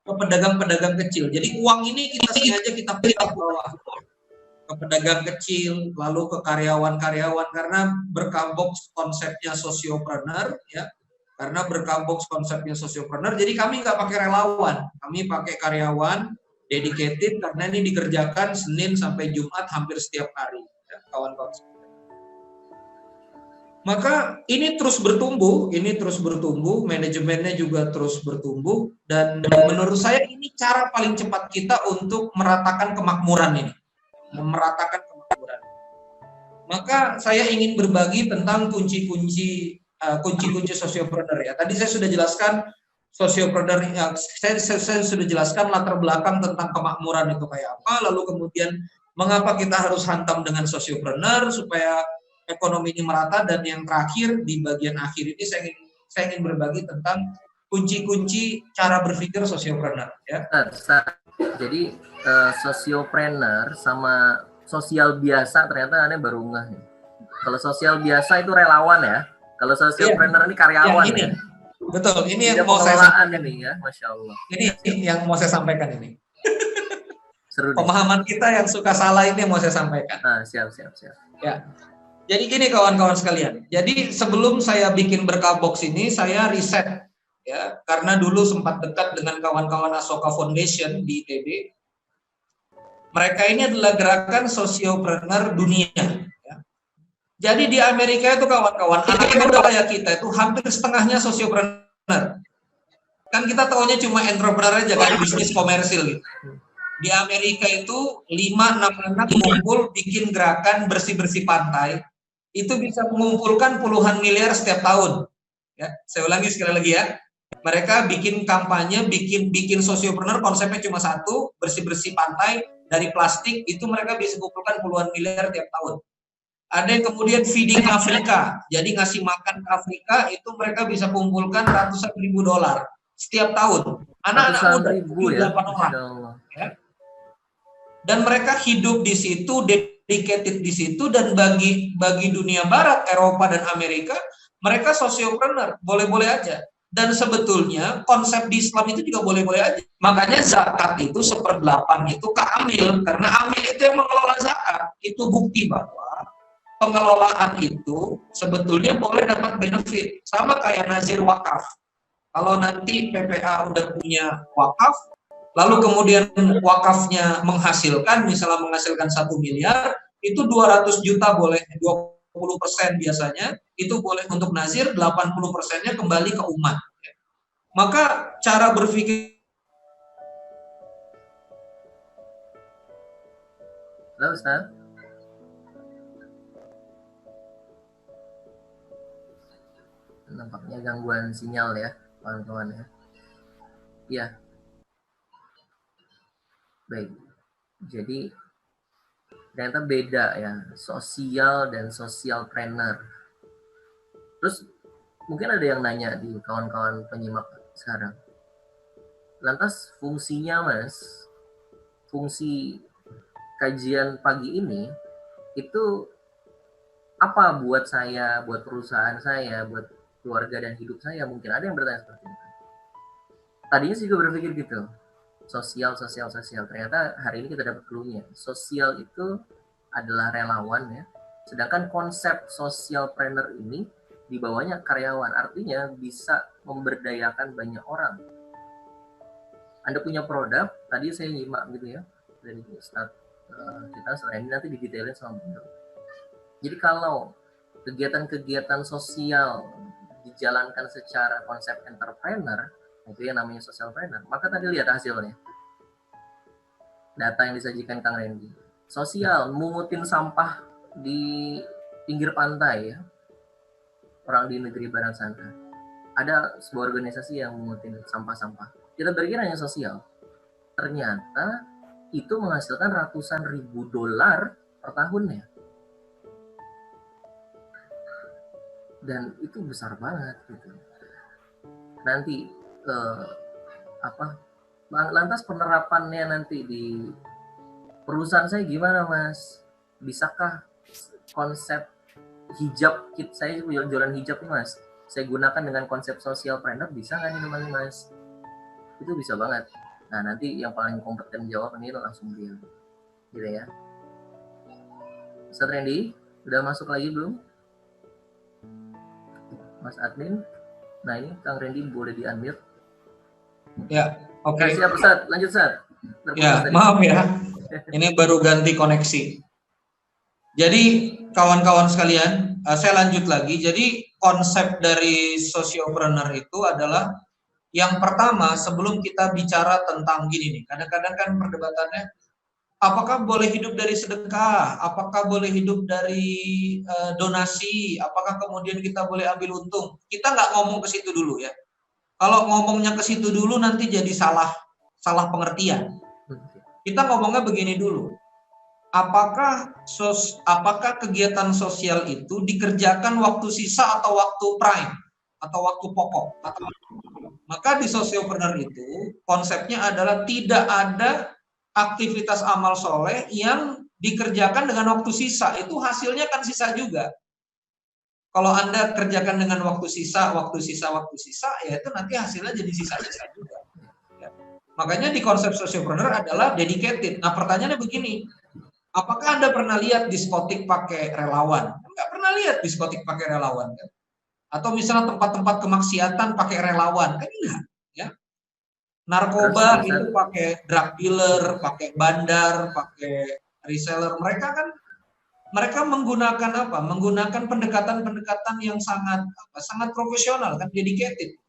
pedagang-pedagang kecil. Jadi uang ini kita sengaja kita beli ke bawah, ke pedagang kecil, lalu ke karyawan-karyawan, karena Berkah Box konsepnya sosiopreneur, ya. Karena Berkah Box konsepnya sosiopreneur, jadi kami nggak pakai relawan, kami pakai karyawan dedicated, karena ini dikerjakan Senin sampai Jumat hampir setiap hari, ya, kawan-kawan. Maka ini terus bertumbuh, manajemennya juga terus bertumbuh, dan menurut saya ini cara paling cepat kita untuk meratakan kemakmuran ini, Maka saya ingin berbagi tentang kunci-kunci sosiopreneur, ya. Tadi saya sudah jelaskan sosiopreneur, saya sudah jelaskan latar belakang tentang kemakmuran itu kayak apa, lalu kemudian mengapa kita harus hantam dengan sosiopreneur supaya ekonomi ini merata, dan yang terakhir di bagian akhir ini saya ingin berbagi tentang kunci-kunci cara berpikir sosiopreneur, ya. Jadi sosiopreneur sama sosial biasa ternyata Anda baru ngeh nih. Kalau sosial biasa itu relawan, ya. Kalau sosiopreneur ini karyawan, ini, ya. Betul, ini yang mau saya sampaikan ini, ya, Masya Allah. Ini yang mau saya sampaikan ini. Seru. Pemahaman kita yang suka salah ini yang mau saya sampaikan. Siap. Ya. Jadi gini kawan-kawan sekalian. Jadi sebelum saya bikin Berkah Box ini, saya riset, ya, karena dulu sempat dekat dengan kawan-kawan Asoka Foundation di ITB. Mereka ini adalah gerakan sosiopreneur dunia. Ya. Jadi di Amerika itu kawan-kawan, anak muda kayak kita itu hampir setengahnya sosiopreneur. Kan kita taunya cuma entrepreneur aja, kan, bisnis komersil gitu. Di Amerika itu 5-6 anak ngumpul bikin gerakan bersih-bersih pantai, itu bisa mengumpulkan puluhan miliar setiap tahun. Ya, saya ulangi sekali lagi ya. Mereka bikin kampanye, bikin sosiopreneur, konsepnya cuma satu, bersih-bersih pantai dari plastik, itu mereka bisa kumpulkan puluhan miliar tiap tahun. Ada yang kemudian feeding Afrika, jadi ngasih makan ke Afrika, itu mereka bisa kumpulkan ratusan ribu dolar setiap tahun. Anak-anak muda, 7-8 orang. Ya. Dan mereka hidup di situ, dedicated di situ, dan bagi dunia Barat, Eropa dan Amerika, mereka sosiopreneur, boleh-boleh aja. Dan sebetulnya konsep di Islam itu juga boleh-boleh aja. Makanya zakat itu 1/8 itu ke amil, karena amil itu yang mengelola zakat. Itu bukti bahwa pengelolaan itu sebetulnya boleh dapat benefit. Sama kayak nazir wakaf. Kalau nanti PPA udah punya wakaf, lalu kemudian wakafnya menghasilkan, misalnya menghasilkan 1 miliar, itu 200 juta boleh, 20% biasanya, itu boleh untuk nazir, 80%-nya kembali ke umat. Maka cara berpikir... Halo Ustaz. Nampaknya gangguan sinyal ya, kawan-kawan ya. Iya. Baik. Jadi ternyata beda ya, sosial dan sosialpreneur. Terus mungkin ada yang nanya di kawan-kawan penyimak sekarang. Lantas fungsinya Mas, fungsi kajian pagi ini itu apa buat saya, buat perusahaan saya, buat keluarga dan hidup saya? Mungkin ada yang bertanya seperti itu. Tadinya sih juga berpikir gitu, sosial. Ternyata hari ini kita dapat clue-nya. Sosial itu adalah relawan ya. Sedangkan konsep sosialpreneur ini di bawahnya karyawan, artinya bisa memberdayakan banyak orang. Anda punya produk, tadi saya nyimak gitu ya dari Ustaz kita setelah ini nanti didetailin sama beliau. Jadi kalau kegiatan-kegiatan sosial dijalankan secara konsep entrepreneur, itu yang namanya socialpreneur, maka tadi lihat hasilnya. Data yang disajikan Kang Randy. Sosial, mengutin sampah di pinggir pantai ya. Orang di negeri barat sana. Ada sebuah organisasi yang mengutin sampah-sampah. Kita berkira hanya sosial. Ternyata itu menghasilkan ratusan ribu dolar per tahunnya. Dan itu besar banget gitu. Nanti lantas penerapannya nanti di perusahaan saya gimana Mas? Bisakah konsep hijab kit saya jualan hijab nih Mas? Saya gunakan dengan konsep sosialpreneur, bisa nggak nih teman Mas? Itu bisa banget. Nah nanti yang paling kompeten jawab ini langsung dia, gitu ya. Ustaz Randy, udah masuk lagi belum? Mas admin, nah ini Kang Randy boleh di-unmute. Ya, oke. Okay. Siap Ustaz, lanjut Ustaz. Ya, maaf ya, ini baru ganti koneksi. Jadi kawan-kawan sekalian, saya lanjut lagi. Jadi konsep dari sosiopreneur itu adalah yang pertama, sebelum kita bicara tentang gini nih, kadang-kadang kan perdebatannya, apakah boleh hidup dari sedekah, apakah boleh hidup dari donasi, apakah kemudian kita boleh ambil untung. Kita nggak ngomong ke situ dulu ya. Kalau ngomongnya ke situ dulu nanti jadi salah pengertian. Kita ngomongnya begini dulu. Apakah kegiatan sosial itu dikerjakan waktu sisa atau waktu prime atau waktu pokok? Maka di sosiopreneur itu konsepnya adalah tidak ada aktivitas amal soleh yang dikerjakan dengan waktu sisa. Itu hasilnya kan sisa juga. Kalau Anda kerjakan dengan waktu sisa, ya itu nanti hasilnya jadi sisa-sisa juga. Ya. Makanya di konsep sosiopreneur adalah dedicated. Nah pertanyaannya begini, apakah Anda pernah lihat diskotik pakai relawan? Enggak pernah lihat diskotik pakai relawan kan? Atau misalnya tempat-tempat kemaksiatan pakai relawan, kan enggak, ya. Narkoba itu pakai drug dealer, pakai bandar, pakai reseller. Mereka menggunakan apa? Menggunakan pendekatan-pendekatan yang sangat profesional kan, dedicated.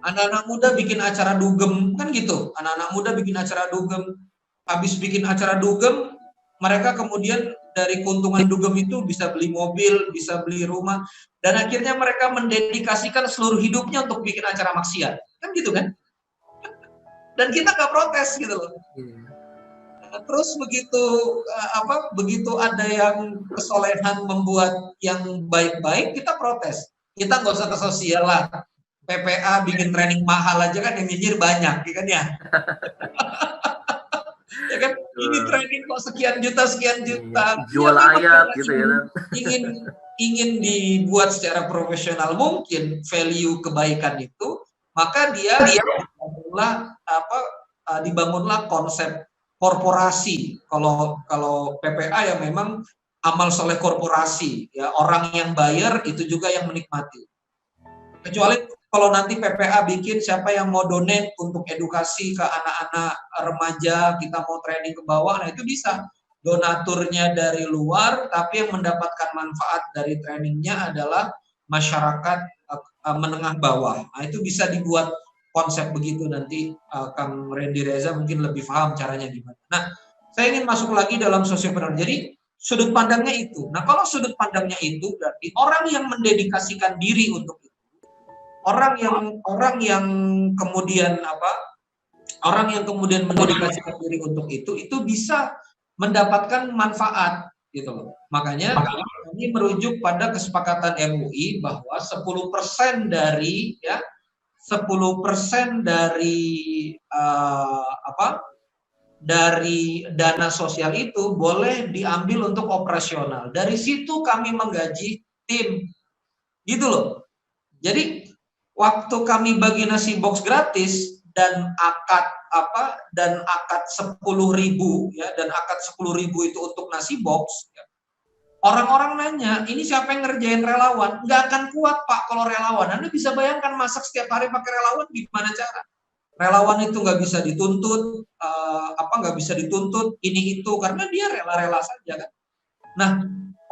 Anak-anak muda bikin acara dugem kan gitu. Anak-anak muda bikin acara dugem, habis bikin acara dugem, mereka kemudian dari keuntungan dugem itu bisa beli mobil, bisa beli rumah, dan akhirnya mereka mendedikasikan seluruh hidupnya untuk bikin acara maksiat, kan gitu kan? Dan kita nggak protes gitu loh. Terus begitu ada yang kesolehan membuat yang baik-baik, kita protes. Kita nggak usah ke sosial lah. PPA bikin training mahal aja kan yang nyinyir banyak, ya kan ya? Ya kan? Ini training kok sekian juta. Jual ayat gitu ya. Ingin dibuat secara profesional mungkin value kebaikan itu, maka dibangunlah konsep korporasi. Kalau PPA ya memang amal soleh korporasi, ya orang yang bayar itu juga yang menikmati. Kecuali kalau nanti PPA bikin siapa yang mau donate untuk edukasi ke anak-anak remaja, kita mau training ke bawah, nah itu bisa. Donaturnya dari luar, tapi yang mendapatkan manfaat dari trainingnya adalah masyarakat menengah bawah. Nah itu bisa dibuat konsep begitu, nanti Kang Randy Reza mungkin lebih paham caranya gimana. Nah, saya ingin masuk lagi dalam sosiopreneur. Jadi sudut pandangnya itu. Nah, kalau sudut pandangnya itu berarti orang yang mendedikasikan diri untuk itu, orang yang kemudian mendedikasikan diri untuk itu bisa mendapatkan manfaat gitu loh. Makanya ini merujuk pada kesepakatan MUI bahwa 10% dari 10% dari dana sosial itu boleh diambil untuk operasional. Dari situ kami menggaji tim. Gitu loh. Jadi waktu kami bagi nasi box gratis dan akad 10.000 ya, dan akad 10.000 itu untuk nasi box ya. Orang-orang nanya, ini siapa yang ngerjain relawan? Nggak akan kuat Pak kalau relawan. Anda bisa bayangkan masak setiap hari pakai relawan gimana cara? Relawan itu nggak bisa dituntut, nggak bisa dituntut ini itu karena dia rela-rela saja kan. Nah,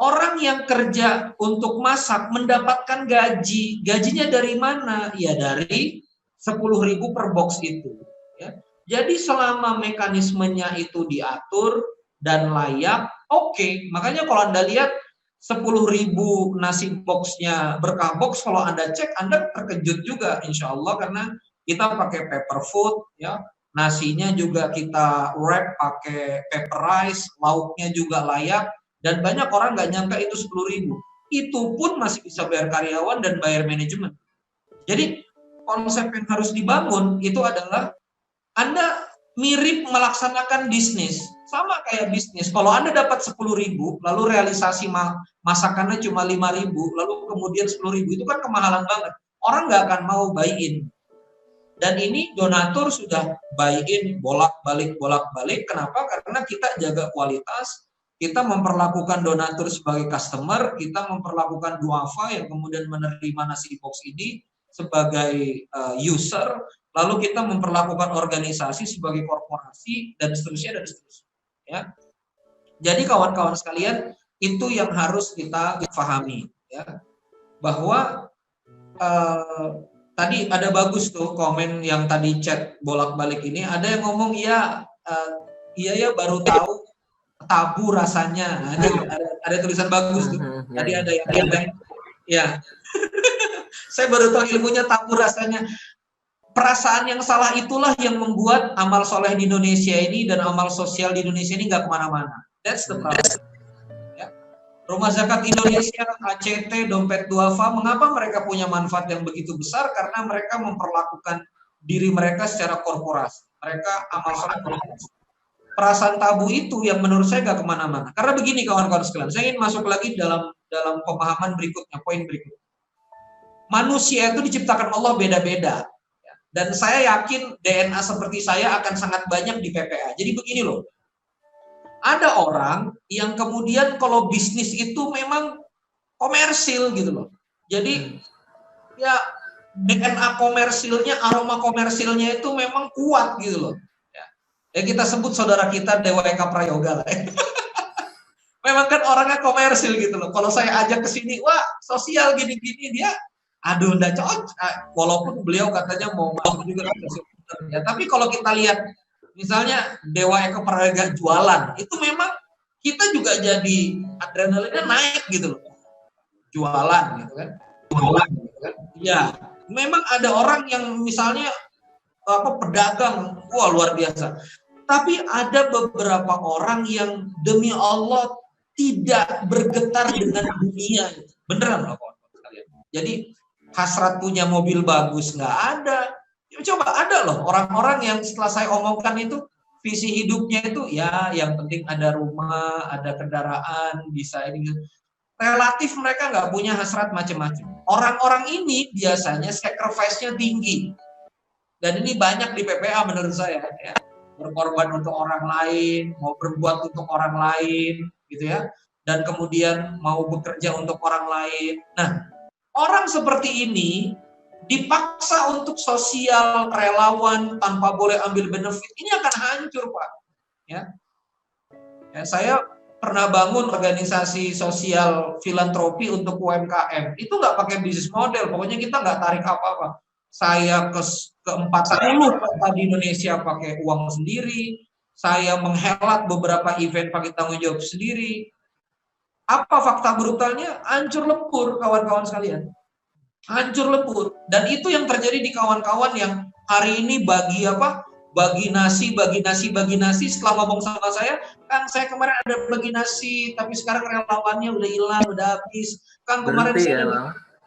orang yang kerja untuk masak mendapatkan gajinya dari mana? Ya dari 10.000 per box itu. Ya. Jadi selama mekanismenya itu diatur dan layak, oke. Makanya kalau Anda lihat 10.000 nasi boxnya Berkah Box, kalau Anda cek, Anda terkejut juga insya Allah karena kita pakai paper food, ya. Nasinya juga kita wrap pakai paper rice, lauknya juga layak, dan banyak orang nggak nyangka itu 10.000. Itu pun masih bisa bayar karyawan dan bayar manajemen. Jadi konsep yang harus dibangun itu adalah Anda mirip melaksanakan bisnis, sama kayak bisnis. Kalau Anda dapat 10.000, lalu realisasi masakannya cuma 5.000, lalu kemudian 10.000, itu kan kemahalan banget. Orang nggak akan mau buy-in. Dan ini donatur sudah buy-in bolak-balik. Kenapa? Karena kita jaga kualitas, kita memperlakukan donatur sebagai customer, kita memperlakukan duafa yang kemudian menerima nasi box ini sebagai user, lalu kita memperlakukan organisasi sebagai korporasi, dan seterusnya. Ya. Jadi kawan-kawan sekalian, itu yang harus kita pahami, ya. Bahwa tadi ada bagus tuh komen yang tadi chat bolak-balik ini, ada yang ngomong iya baru tahu tabu rasanya. Nah, ada tulisan bagus tuh. Tadi ada yang ya. Saya baru tahu ilmunya tabu rasanya. Perasaan yang salah itulah yang membuat amal soleh di Indonesia ini dan amal sosial di Indonesia ini nggak kemana-mana. That's the problem. Ya. Rumah Zakat Indonesia, ACT, Dompet Duafa, mengapa mereka punya manfaat yang begitu besar? Karena mereka memperlakukan diri mereka secara korporasi. Mereka amal soleh korporasi. Perasaan tabu itu yang menurut saya nggak kemana-mana. Karena begini kawan-kawan sekalian, saya ingin masuk lagi dalam pemahaman berikutnya, poin berikutnya. Manusia itu diciptakan Allah beda-beda. Dan saya yakin DNA seperti saya akan sangat banyak di PPA. Jadi begini loh, ada orang yang kemudian kalau bisnis itu memang komersil gitu loh. Jadi ya DNA komersilnya, aroma komersilnya itu memang kuat gitu loh. Ya kita sebut saudara kita Dewa Eka Prayoga lah. Memang kan orangnya komersil gitu loh. Kalau saya ajak ke sini, wah sosial gini-gini, dia aduh enggak cocok, walaupun beliau katanya mau masuk juga ya, tapi kalau kita lihat misalnya Dewa Eka Prayoga jualan, itu memang kita juga jadi adrenalinnya naik gitu loh. Jualan gitu kan. Ya, memang ada orang yang misalnya pedagang, wah luar biasa. Tapi ada beberapa orang yang demi Allah tidak bergetar dengan dunia. Beneran loh kawan-kawan sekalian. Jadi hasrat punya mobil bagus nggak ada. Coba ada loh orang-orang yang setelah saya omongkan itu visi hidupnya itu ya yang penting ada rumah, ada kendaraan, bisa ini. Relatif mereka nggak punya hasrat macam-macam. Orang-orang ini biasanya sacrifice-nya tinggi. Dan ini banyak di PPA menurut saya ya. Berkorban untuk orang lain, mau berbuat untuk orang lain gitu ya. Dan kemudian mau bekerja untuk orang lain. Nah, orang seperti ini dipaksa untuk sosial relawan tanpa boleh ambil benefit, ini akan hancur, Pak. Ya, saya pernah bangun organisasi sosial filantropi untuk UMKM. Itu nggak pakai bisnis model, pokoknya kita nggak tarik apa-apa. Saya ke 40 kota di Indonesia pakai uang sendiri. Saya menghelat beberapa event pakai tanggung jawab sendiri. Apa fakta brutalnya? Hancur lebur, kawan-kawan sekalian. Hancur lebur. Dan itu yang terjadi di kawan-kawan yang hari ini bagi nasi setelah ngomong sama saya, Kang saya kemarin ada bagi nasi tapi sekarang relawannya udah hilang, udah habis. Kang kemarin saya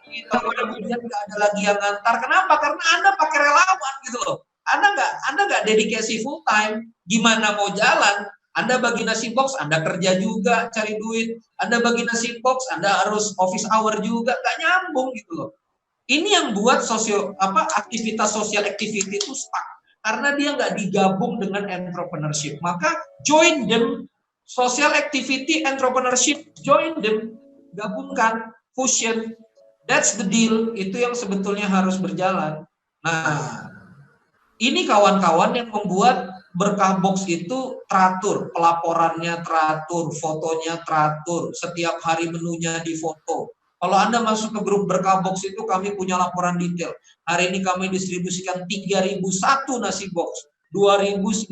kemudian nggak ada lagi yang ngantar. Kenapa? Karena Anda pakai relawan gitu loh. Anda nggak dedikasi full time. Gimana mau jalan? Anda bagi nasi box, Anda kerja juga cari duit. Anda bagi nasi box, Anda harus office hour juga, nggak nyambung gitu loh. Ini yang buat aktivitas sosial activity itu stuck karena dia nggak digabung dengan entrepreneurship. Maka join them, social activity, entrepreneurship, join them, gabungkan, fusion. That's the deal. Itu yang sebetulnya harus berjalan. Nah, ini kawan-kawan yang membuat Berkah Box itu teratur, pelaporannya teratur, fotonya teratur, setiap hari menunya difoto. Kalau Anda masuk ke grup Berkah Box itu kami punya laporan detail. Hari ini kami distribusikan 3.001 nasi box, 2.995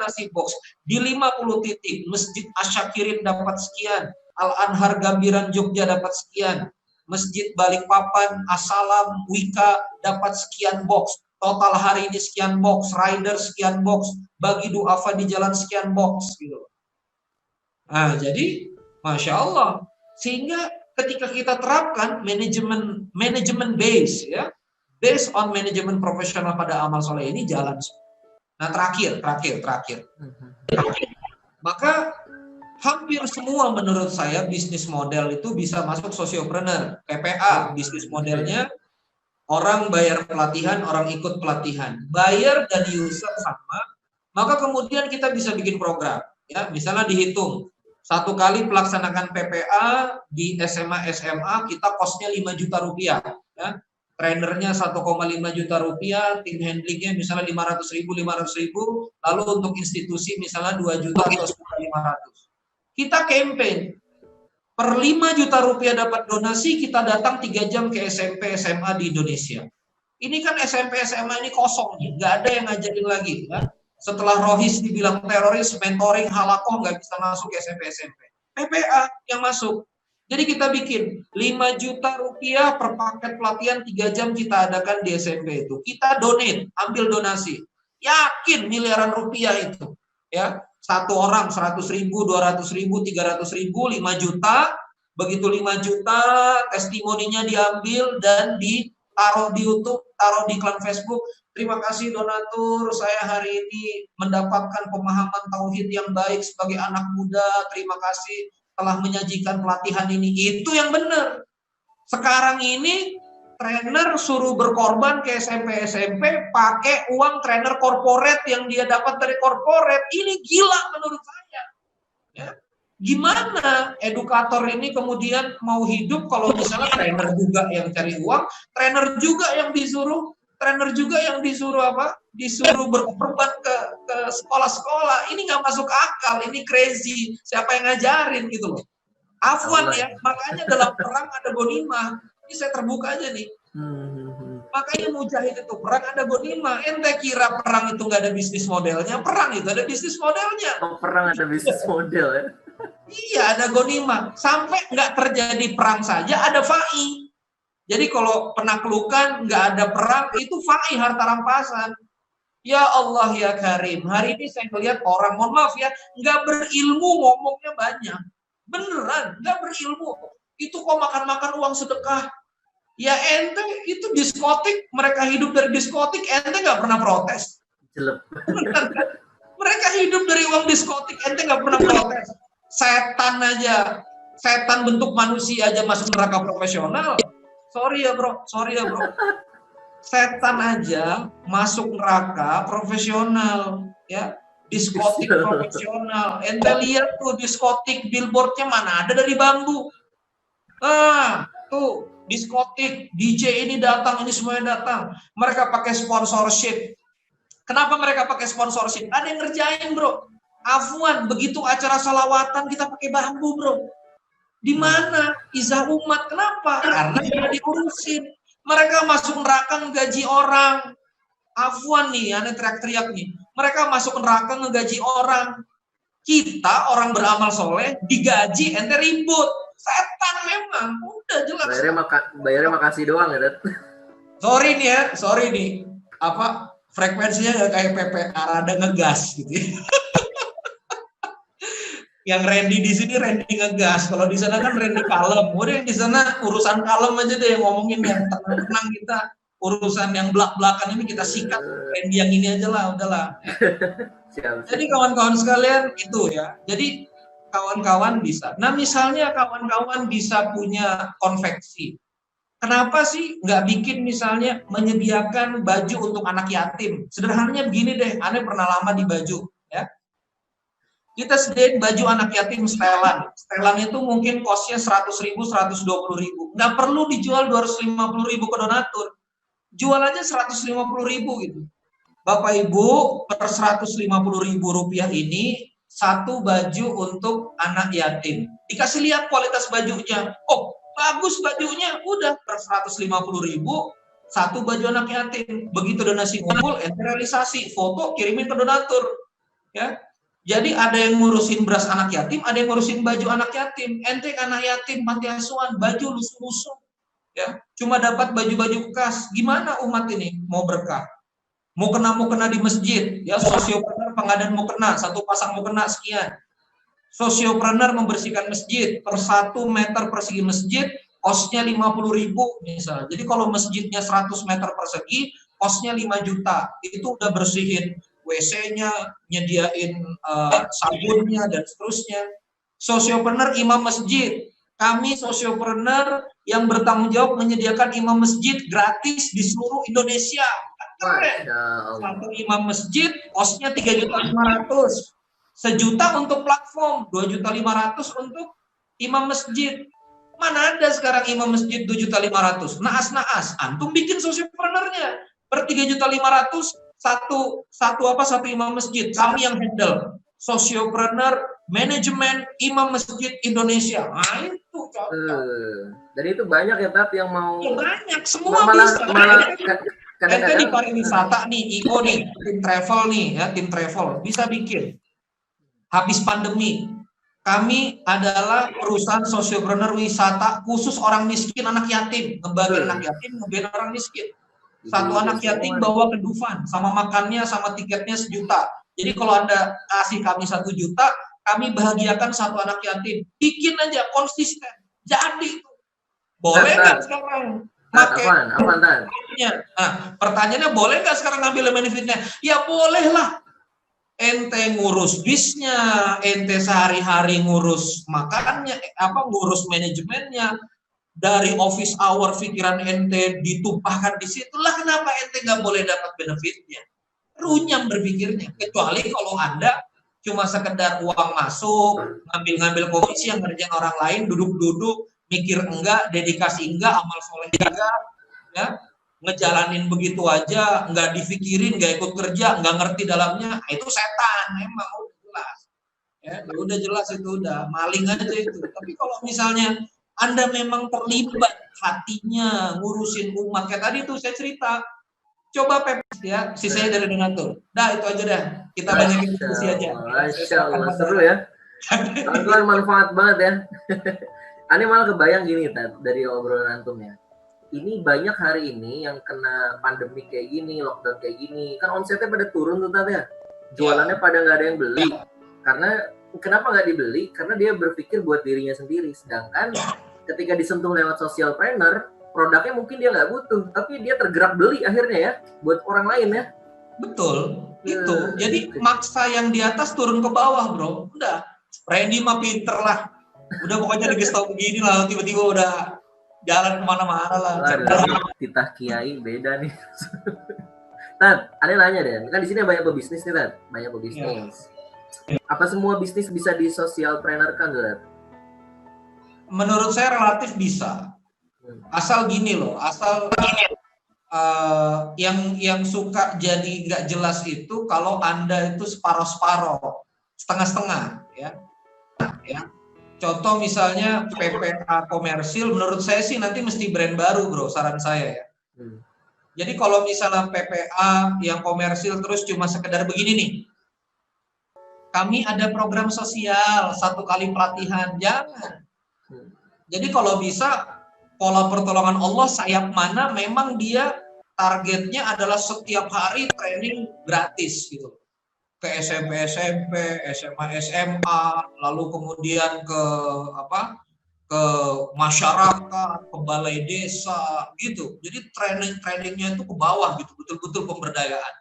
nasi box di 50 titik. Masjid Asyakirin dapat sekian, Al-Anhar Gambiran Jogja dapat sekian, Masjid Balikpapan, Assalam, Wika dapat sekian box. Total hari ini sekian box, rider sekian box, bagi duafa di jalan sekian box gitu. Nah, jadi Masya Allah. Sehingga ketika kita terapkan manajemen base ya, based on manajemen profesional pada amal soleh ini jalan. Nah, terakhir. Maka hampir semua menurut saya bisnis model itu bisa masuk sosiopreneur. PPA bisnis modelnya orang bayar pelatihan, orang ikut pelatihan. Buyer dan user sama, maka kemudian kita bisa bikin program. Ya, misalnya dihitung, satu kali pelaksanakan PPA di SMA kita costnya 5 juta rupiah. Ya. Trainernya 1,5 juta rupiah, tim handlingnya misalnya 500 ribu, lalu untuk institusi misalnya 2 juta atau 1.500. Kita campaign. Per 5 juta rupiah dapat donasi, kita datang 3 jam ke SMP SMA di Indonesia. Ini kan SMP SMA ini kosong nih, nggak ada yang ngajarin lagi. Ya. Setelah Rohis dibilang teroris, mentoring, halakoh nggak bisa masuk ke SMP PPA yang masuk. Jadi kita bikin 5 juta rupiah per paket pelatihan 3 jam kita adakan di SMP itu. Kita donate, ambil donasi. Yakin miliaran rupiah itu. Ya. Satu orang 100 ribu, 200 ribu, 300 ribu, 5 juta. Begitu 5 juta, testimoninya diambil dan ditaruh di YouTube, taruh di iklan Facebook. Terima kasih donatur, saya hari ini mendapatkan pemahaman tauhid yang baik sebagai anak muda. Terima kasih telah menyajikan pelatihan ini. Itu yang benar. Sekarang ini trainer suruh berkorban ke SMP pakai uang trainer korporat yang dia dapat dari korporat. Ini gila menurut saya. Ya. Gimana edukator ini kemudian mau hidup kalau misalnya trainer juga yang cari uang, trainer juga yang disuruh Disuruh berkorban ke sekolah-sekolah. Ini nggak masuk akal, ini crazy. Siapa yang ngajarin gitu loh. Afwan ya, makanya dalam perang ada gonimah. Ini saya terbuka aja nih. Makanya mujahid itu perang ada gonima. Ente kira perang itu nggak ada bisnis modelnya? Perang itu ada bisnis modelnya. Oh, perang ada bisnis model ya? Iya, ada gonima. Sampai nggak terjadi perang saja ada fa'i. Jadi kalau penaklukan nggak ada perang itu fa'i, harta rampasan. Ya Allah ya Karim, hari ini saya melihat orang, mohon maaf ya, nggak berilmu ngomongnya banyak. Beneran, nggak berilmu. Itu kok makan-makan uang sedekah. Ya ente itu diskotik, mereka hidup dari diskotik, ente nggak pernah protes. Jelek. Mereka hidup dari uang diskotik, ente nggak pernah protes. Setan aja, setan bentuk manusia aja masuk neraka profesional. Sorry ya bro. Setan aja masuk neraka profesional, ya. Diskotik profesional. Ente lihat tuh diskotik billboardnya mana ada dari bambu. Tuh diskotik, DJ ini datang, ini semuanya datang. Mereka pakai sponsorship. Kenapa mereka pakai sponsorship? Ada yang ngerjain bro. Afwan, begitu acara salawatan kita pakai bambu bro. Di mana izah umat? Kenapa? Karena tidak diurusin. Mereka masuk neraka ngegaji orang. Afwan nih, aneh teriak-teriak nih. Mereka masuk neraka ngegaji orang. Kita orang beramal soleh digaji, ente ribut. Setan memang, udah jelas. Bayarnya makasih doang ya, Dad. Sorry nih. Apa frekuensinya nggak kayak PPA, rada ngegas gitu. Yang Randy di sini Randy ngegas, kalau di sana kan Randy kalem. Udah yang di sana urusan kalem aja deh, yang ngomongin yang tenang kita. Urusan yang belak-belakan ini kita sikat. Randy yang ini aja lah, udahlah. Jadi kawan-kawan sekalian itu ya. Jadi kawan-kawan bisa. Nah misalnya kawan-kawan bisa punya konveksi. Kenapa sih nggak bikin misalnya menyediakan baju untuk anak yatim? Sederhananya begini deh, aneh pernah lama di baju. Ya. Kita sediain baju anak yatim setelan. Setelan itu mungkin kosnya 100.000, 120.000. Nggak perlu dijual 250.000 ke donatur. Jual aja 150.000 gitu. Bapak Ibu per 150.000 rupiah ini satu baju untuk anak yatim. Dikasih lihat kualitas bajunya. Oh, bagus bajunya. Udah per 150.000 satu baju anak yatim. Begitu donasi ngumpul, ente realisasi, foto kirimin ke donatur. Ya. Jadi ada yang ngurusin beras anak yatim, ada yang ngurusin baju anak yatim. Ente anak yatim, panti asuhan, baju lusuh-lusuh. Ya, cuma dapat baju-baju bekas. Gimana umat ini mau berkah? Mau kena di masjid, ya sosiopreneur pengadaan mau kena, satu pasang mau kena sekian. Sosiopreneur membersihkan masjid per 1 meter persegi masjid, kosnya 50.000 misalnya. Jadi kalau masjidnya 100 meter persegi, kosnya 5 juta. Itu udah bersihin WC-nya, nyediain sabunnya dan seterusnya. Sosiopreneur imam masjid. Kami sosiopreneur yang bertanggung jawab menyediakan imam masjid gratis di seluruh Indonesia. Keren. Satu imam masjid kosnya 3.500.000. Sejuta untuk platform, 2.500.000 untuk imam masjid. Mana ada sekarang imam masjid 2.500.000? Naas. Antum bikin sosiopreneurnya per 3.500.000 satu imam masjid. Kami yang handle. Sosiopreneur manajemen imam masjid Indonesia. Nah itu cocok. Jadi itu banyak ya Tat yang mau. Ya, banyak, semua bisa. Ente di pariwisata nih, IO nih, tim travel nih, ya tim travel bisa bikin. Habis pandemi, kami adalah perusahaan sosiopreneur wisata khusus orang miskin, anak yatim, ngebagiin anak yatim, ngebagiin orang miskin. Satu anak yatim bawa ke Dufan, sama makannya, sama tiketnya 1 juta. Jadi kalau Anda kasih kami 1 juta, kami bahagiakan satu anak yatim. Bikin aja konsisten, jadi boleh nggak sekarang? Apaan? Nah, pertanyaannya boleh nggak sekarang ngambil benefitnya? Ya boleh lah. Ente ngurus bisnya, ente sehari-hari ngurus makanannya, ngurus manajemennya, dari office hour pikiran ente ditumpahkan di situ lah. Kenapa ente nggak boleh dapat benefitnya? Runyam berpikirnya. Kecuali kalau Anda cuma sekedar uang masuk, ngambil komisi yang ngerjain orang lain, duduk-duduk, mikir enggak, dedikasi enggak, amal soleh enggak, ya, ngejalanin begitu aja, enggak dipikirin, enggak ikut kerja, enggak ngerti dalamnya, itu setan, memang udah jelas, ya, udah jelas itu udah maling aja itu. Tapi kalau misalnya Anda memang terlibat hatinya ngurusin umat. Kayak tadi tuh saya cerita, coba pepes ya, sisanya dari donatur. Dah itu aja dah, kita banyakin diskusi aja. Masya Allah, seru ya. Kawan-kawan manfaat banget ya. Aneh malah kebayang gini Tad, dari obrolan antum ya. Ini banyak hari ini yang kena pandemi kayak gini, lockdown kayak gini, kan omsetnya pada turun tuh Tad ya. Jualannya pada nggak ada yang beli. Karena kenapa nggak dibeli? Karena dia berpikir buat dirinya sendiri. Sedangkan ketika disentuh lewat socialpreneur, produknya mungkin dia nggak butuh, tapi dia tergerak beli akhirnya ya, buat orang lain ya. Betul, itu. Jadi maksa yang di atas turun ke bawah, bro. Udah, Randy mah pinter lah. Udah pokoknya dikasih tau begini lah, tiba-tiba udah jalan kemana-mana lah. Titah kiai beda nih. Tad, ada nanya deh, kan di sini banyak pebisnis nih Tad, banyak pebisnis. Apa semua bisnis bisa di socialpreneur kan Tad? Menurut saya relatif bisa. Asal gini loh, asal yang suka jadi nggak jelas itu kalau Anda itu separoh-separoh, setengah-setengah, ya. Contoh misalnya PPA komersil, menurut saya sih nanti mesti brand baru, bro, saran saya ya. Jadi kalau misalnya PPA yang komersil terus cuma sekedar begini nih, kami ada program sosial 1 kali pelatihan, jangan. Jadi kalau bisa pola pertolongan Allah sayap mana memang dia targetnya adalah setiap hari training gratis gitu. Ke SMP, SMA, SMA, lalu kemudian ke masyarakat, ke balai desa gitu. Jadi trainingnya itu ke bawah gitu, betul-betul pemberdayaan.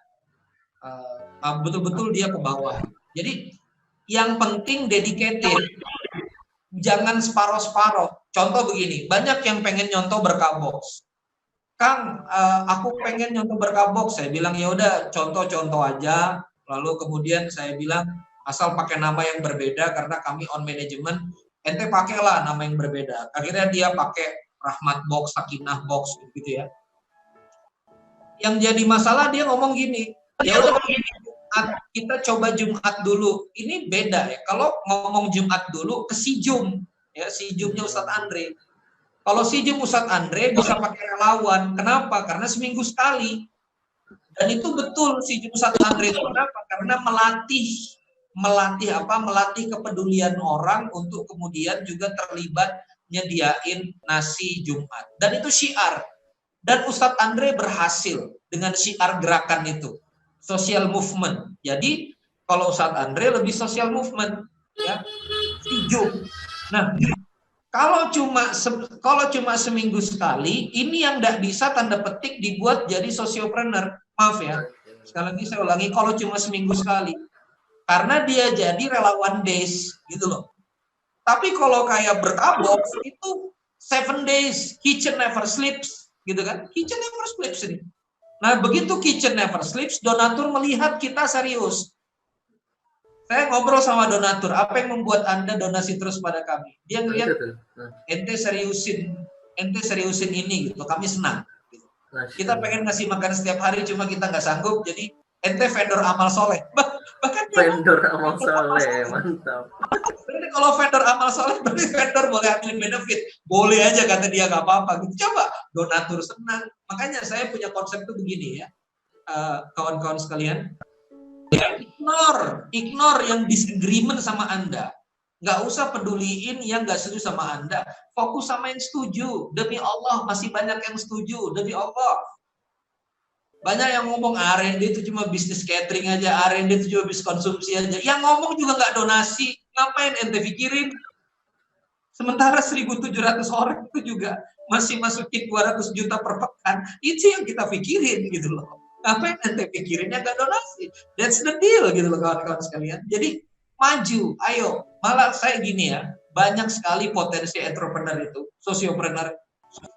Betul-betul dia ke bawah. Jadi yang penting dedicated. Jangan separoh-separoh. Contoh begini, banyak yang pengen nyontoh berkah box. Kang, aku pengen nyontoh berkah box. Saya bilang ya udah contoh-contoh aja. Lalu kemudian saya bilang asal pakai nama yang berbeda karena kami on management. Ente pakailah nama yang berbeda. Akhirnya dia pakai Rahmat Box, Sakinah Box gitu ya. Yang jadi masalah dia ngomong gini, ya udah kita coba Jumat dulu. Ini beda ya. Kalau ngomong Jumat dulu ke Sijum, ya Sijumnya Ustadz Andre. Kalau Sijum Ustadz Andre bisa pakai relawan. Kenapa? Karena seminggu sekali. Dan itu betul Sijum Ustadz Andre itu kenapa? Karena melatih kepedulian orang untuk kemudian juga terlibat nyediain nasi Jumat. Dan itu syiar. Dan Ustadz Andre berhasil dengan syiar gerakan itu. Social movement. Jadi kalau Ustadz Andre lebih social movement, ya. Sijum. Nah, kalau cuma seminggu sekali, ini yang tidak bisa tanda petik dibuat jadi sociopreneur. Maaf ya. Sekali lagi saya ulangi, kalau cuma seminggu sekali, karena dia jadi relawan days, gitu loh. Tapi kalau kayak berkah box itu 7 days, kitchen never sleeps, gitu kan? Kitchen never sleeps ini. Nah, begitu kitchen never sleeps, donatur melihat kita serius. Saya ngobrol sama donatur, apa yang membuat Anda donasi terus pada kami? Dia ngelihat ente seriusin ini gitu, kami senang. Gitu. Kita pengen ngasih makan setiap hari, cuma kita nggak sanggup, jadi ente vendor amal soleh. Bahkan vendor amal soleh, mantap. Berarti kalau vendor amal soleh, berarti vendor boleh ambil benefit. Boleh aja kata dia, nggak apa-apa. Gitu. Coba donatur senang. Makanya saya punya konsep itu begini ya, kawan-kawan sekalian. Ignore yang disagreement sama Anda. Nggak usah peduliin yang nggak setuju sama Anda. Fokus sama yang setuju. Demi Allah, masih banyak yang setuju. Demi Allah. Banyak yang ngomong R&D itu cuma bisnis catering aja, R&D itu cuma bisnis konsumsi aja. Yang ngomong juga nggak donasi. Ngapain ente pikirin? Sementara 1.700 orang itu juga masih masukin 200 juta per pekan. Itu yang kita pikirin gitu loh. Apa yang ente pikirinnya gak donasi? That's the deal gitu loh kawan-kawan sekalian. Jadi maju, ayo. Malah saya gini ya, banyak sekali potensi entrepreneur itu, sosiopreneur,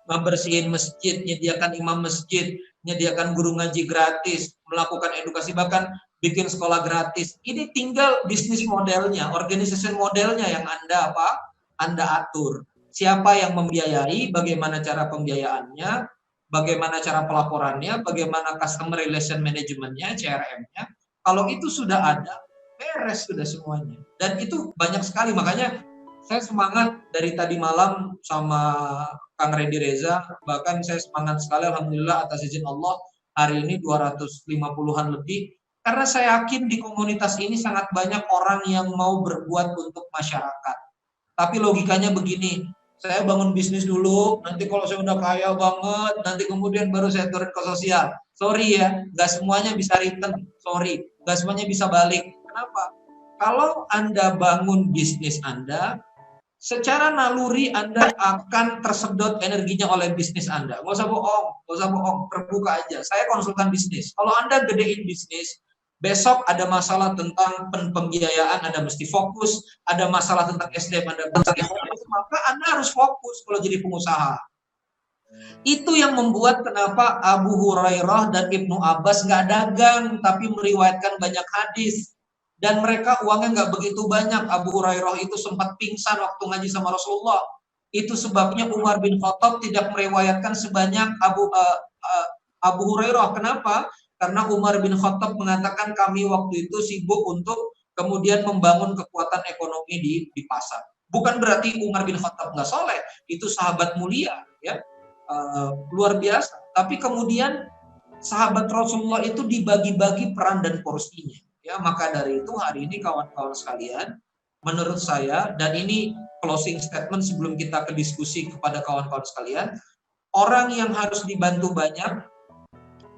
membersihin masjid, menyediakan imam masjid, menyediakan guru ngaji gratis, melakukan edukasi, bahkan bikin sekolah gratis. Ini tinggal bisnis modelnya, organisasi modelnya yang Anda atur. Siapa yang membiayai, bagaimana cara pembiayaannya, bagaimana cara pelaporannya, bagaimana customer relation management-nya, CRM-nya. Kalau itu sudah ada, beres sudah semuanya. Dan itu banyak sekali, makanya Saya semangat dari tadi malam sama Kang Randy Reza, bahkan saya semangat sekali alhamdulillah atas izin Allah hari ini 250-an lebih, karena saya yakin di komunitas ini sangat banyak orang yang mau berbuat untuk masyarakat. Tapi logikanya begini, saya bangun bisnis dulu, nanti kalau saya udah kaya banget, nanti kemudian baru saya turun ke sosial. Sorry ya, nggak semuanya bisa return, sorry, nggak semuanya bisa balik. Kenapa? Kalau Anda bangun bisnis Anda, secara naluri Anda akan tersedot energinya oleh bisnis Anda. Nggak usah bohong, terbuka aja. Saya konsultan bisnis. Kalau Anda gedein bisnis, besok ada masalah tentang pembiayaan, Anda mesti fokus. Ada masalah tentang SDM, Anda mesti fokus. Maka Anda harus fokus kalau jadi pengusaha. Itu yang membuat kenapa Abu Hurairah dan Ibnu Abbas nggak dagang, tapi meriwayatkan banyak hadis. Dan mereka uangnya nggak begitu banyak. Abu Hurairah itu sempat pingsan waktu ngaji sama Rasulullah. Itu sebabnya Umar bin Khattab tidak meriwayatkan sebanyak Abu Hurairah. Kenapa? Karena Umar bin Khattab mengatakan kami waktu itu sibuk untuk kemudian membangun kekuatan ekonomi di pasar. Bukan berarti Umar bin Khattab nggak soleh. Itu sahabat mulia, ya, luar biasa. Tapi kemudian sahabat Rasulullah itu dibagi-bagi peran dan porsinya. Ya, maka dari itu hari ini kawan-kawan sekalian, menurut saya, dan ini closing statement sebelum kita ke diskusi kepada kawan-kawan sekalian, orang yang harus dibantu banyak,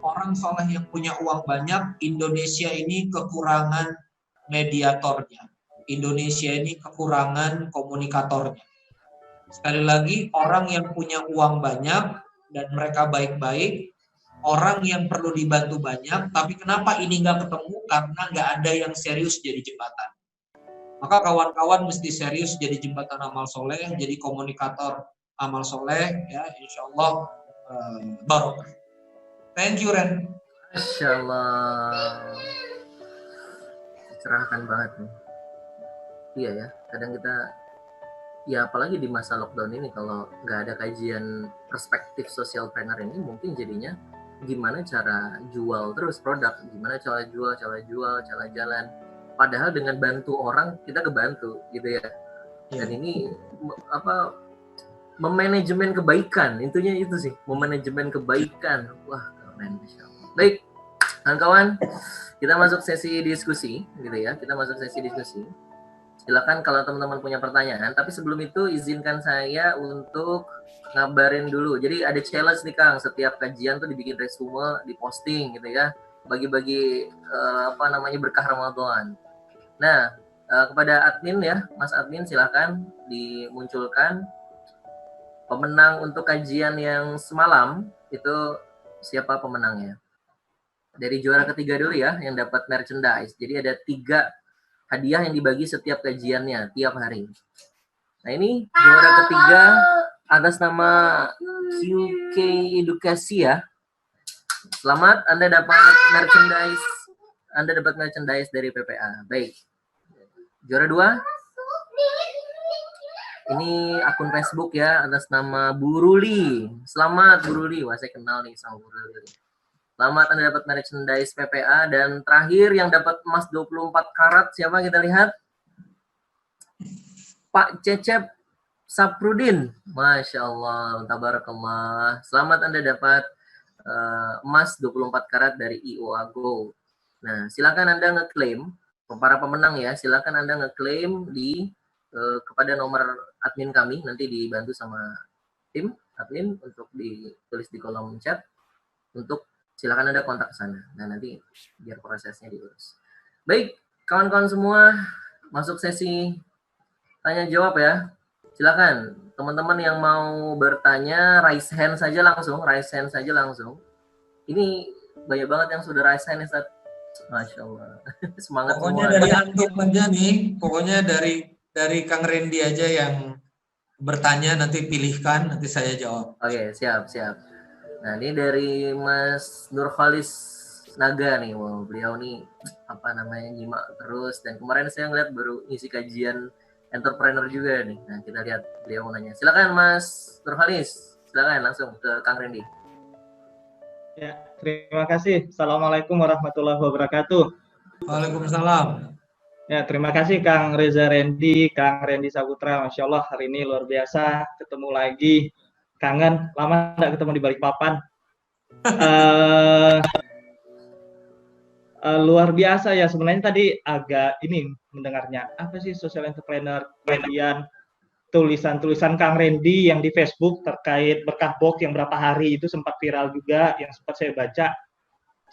orang soleh yang punya uang banyak, Indonesia ini kekurangan mediatornya. Indonesia ini kekurangan komunikatornya. Sekali lagi, orang yang punya uang banyak dan mereka baik-baik, orang yang perlu dibantu banyak, tapi kenapa ini nggak ketemu? Karena nggak ada yang serius jadi jembatan. Maka kawan-kawan mesti serius jadi jembatan amal soleh, jadi komunikator amal soleh, ya, insya Allah barokah. Thank you, Ren. Masya Allah, cerahkan banget nih. Iya ya, kadang kita, ya apalagi di masa lockdown ini, kalau nggak ada kajian perspektif social planner ini, mungkin jadinya gimana cara jual terus produk, gimana cara jual, cara jalan. Padahal dengan bantu orang kita kebantu, gitu ya. Dan ini apa, memanajemen kebaikan, intinya itu sih, memanajemen kebaikan. Wah, keren, Masya Allah. Baik, kawan-kawan, kita masuk sesi diskusi, gitu ya. Kita masuk sesi diskusi. Silakan kalau teman-teman punya pertanyaan, tapi sebelum itu izinkan saya untuk ngabarin dulu. Jadi ada challenge nih Kang, setiap kajian tuh dibikin resume, diposting gitu ya, bagi-bagi berkah Ramadan. Nah, kepada admin ya, Mas admin silakan dimunculkan pemenang untuk kajian yang semalam itu siapa pemenangnya. Dari juara ketiga dulu ya, yang dapat merchandise. Jadi ada 3 hadiah yang dibagi setiap kajiannya, tiap hari. Nah ini juara ketiga atas nama QK Edukasi ya. Selamat, Anda dapat merchandise. Anda dapat merchandise dari PPA. Baik. Juara 2. Ini akun Facebook ya, atas nama Bu Ruli. Selamat Bu Ruli. Wah, saya kenal nih sama Bu Ruli. Selamat, Anda dapat merchandise PPA. Dan terakhir yang dapat emas 24 karat, siapa kita lihat? Pak Cecep Saprudin. Masya Allah, tabarakallah. Selamat, Anda dapat emas 24 karat dari IOA Gold. Nah, silakan Anda ngeklaim, para pemenang ya, silakan Anda ngeklaim kepada nomor admin kami, nanti dibantu sama tim admin untuk ditulis di kolom chat, untuk silakan Anda kontak ke sana. Nah, nanti biar prosesnya diurus. Baik, kawan-kawan semua, masuk sesi tanya jawab ya. Silakan teman-teman yang mau bertanya, raise hand saja langsung. Ini banyak banget yang sudah raise hand, Ustaz. Masya Allah. Semangat pokoknya semua. Dari antum aja nih, pokoknya dari Kang Randy aja yang bertanya, nanti pilihkan, nanti saya jawab. Oke, siap. Nah, ini dari Mas Nurkhalis Naga nih. Wow, beliau nih nyimak terus, dan kemarin saya ngeliat baru ngisi kajian entrepreneur juga nih. Nah, kita lihat beliau mau nanya. Silakan Mas Nurkhalis, silakan langsung ke Kang Randy. Ya, terima kasih. Assalamualaikum warahmatullahi wabarakatuh. Waalaikumsalam. Ya, terima kasih Kang Reza Randy, Kang Randy Saputra. Masya Allah, hari ini luar biasa. Ketemu lagi. Kangen, lama nggak ketemu di Balikpapan. Luar biasa ya. Sebenarnya tadi agak ini mendengarnya. Apa sih social entrepreneur? Kemudian tulisan-tulisan Kang Randy yang di Facebook terkait berkah box yang berapa hari itu sempat viral juga, yang sempat saya baca.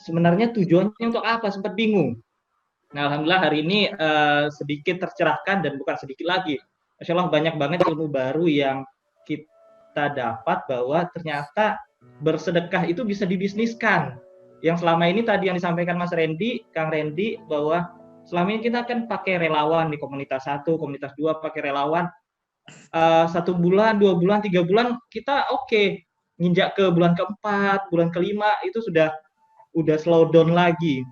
Sebenarnya tujuannya untuk apa? Sempat bingung. Nah, alhamdulillah hari ini sedikit tercerahkan dan bukan sedikit lagi. Masya Allah banyak banget ilmu baru yang kita dapat bahwa ternyata bersedekah itu bisa dibisniskan. Yang selama ini tadi yang disampaikan Mas Randy, Kang Randy, bahwa selama ini kita kan pakai relawan di komunitas 1, komunitas 2, pakai relawan. 1 bulan, 2 bulan, 3 bulan kita oke. Nginjak ke bulan ke-4, bulan ke-5 itu sudah slow down lagi.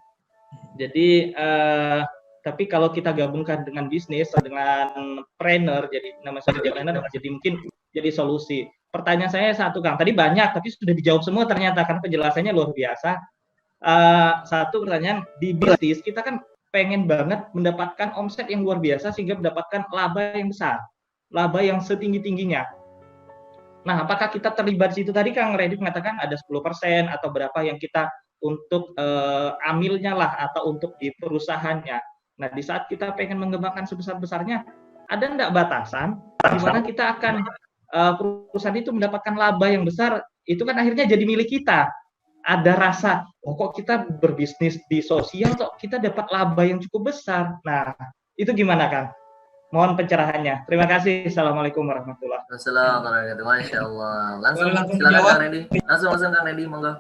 Jadi tapi kalau kita gabungkan dengan bisnis, dengan trainer, jadi nama saya trainer, jadi mungkin jadi solusi. Pertanyaan saya satu Kang, tadi banyak tapi sudah dijawab semua ternyata karena penjelasannya luar biasa. Satu pertanyaan, di bisnis kita kan pengen banget mendapatkan omset yang luar biasa sehingga mendapatkan laba yang besar, laba yang setinggi-tingginya. Nah, apakah kita terlibat di situ? Tadi Kang Reddy mengatakan ada 10% atau berapa yang kita untuk amilnya lah atau untuk di perusahaannya. Nah, di saat kita pengen mengembangkan sebesar-besarnya, ada enggak batasan di mana kita akan perusahaan itu mendapatkan laba yang besar, itu kan akhirnya jadi milik kita. Ada rasa, oh kok kita berbisnis di sosial, kok kita dapat laba yang cukup besar. Nah, itu gimana Kang? Mohon pencerahannya. Terima kasih. Assalamualaikum warahmatullahi wabarakatuh. Assalamualaikum warahmatullahi wabarakatuh. Masya Allah. Langsung Boleh langsung silakan jawab? Kang Randy. Langsung Kang Randy, monggo.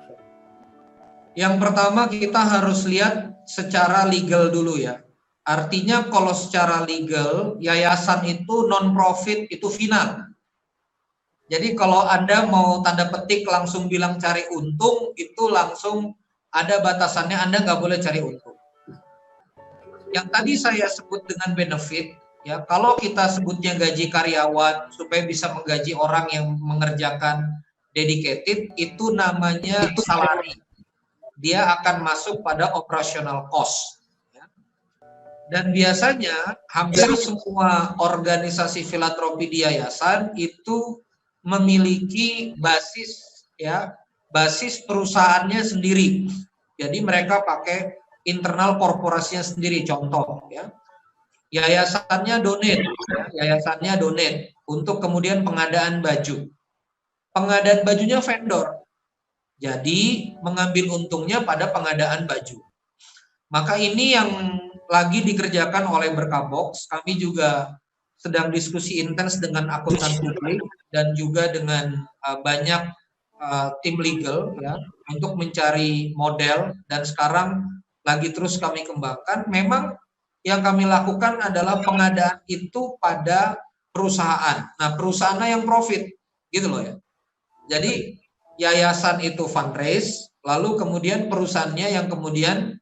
Yang pertama kita harus lihat secara legal dulu ya. Artinya kalau secara legal, yayasan itu non-profit itu final. Jadi kalau Anda mau tanda petik langsung bilang cari untung, itu langsung ada batasannya, Anda nggak boleh cari untung. Yang tadi saya sebut dengan benefit, ya kalau kita sebutnya gaji karyawan supaya bisa menggaji orang yang mengerjakan dedicated, itu namanya salary. Dia akan masuk pada operational cost. Dan biasanya hampir semua organisasi filantropi di yayasan itu memiliki basis perusahaannya sendiri. Jadi mereka pakai internal korporasinya sendiri. Contoh ya, yayasannya donate untuk kemudian pengadaan baju. Pengadaan bajunya vendor. Jadi mengambil untungnya pada pengadaan baju. Maka ini yang lagi dikerjakan oleh Berkah Box. Kami juga sedang diskusi intens dengan akuntan publik dan juga dengan banyak tim legal ya untuk mencari model, dan sekarang lagi terus kami kembangkan. Memang yang kami lakukan adalah pengadaan itu pada perusahaan. Nah, perusahaannya yang profit gitu loh ya. Jadi yayasan itu fundraise, lalu kemudian perusahaannya yang kemudian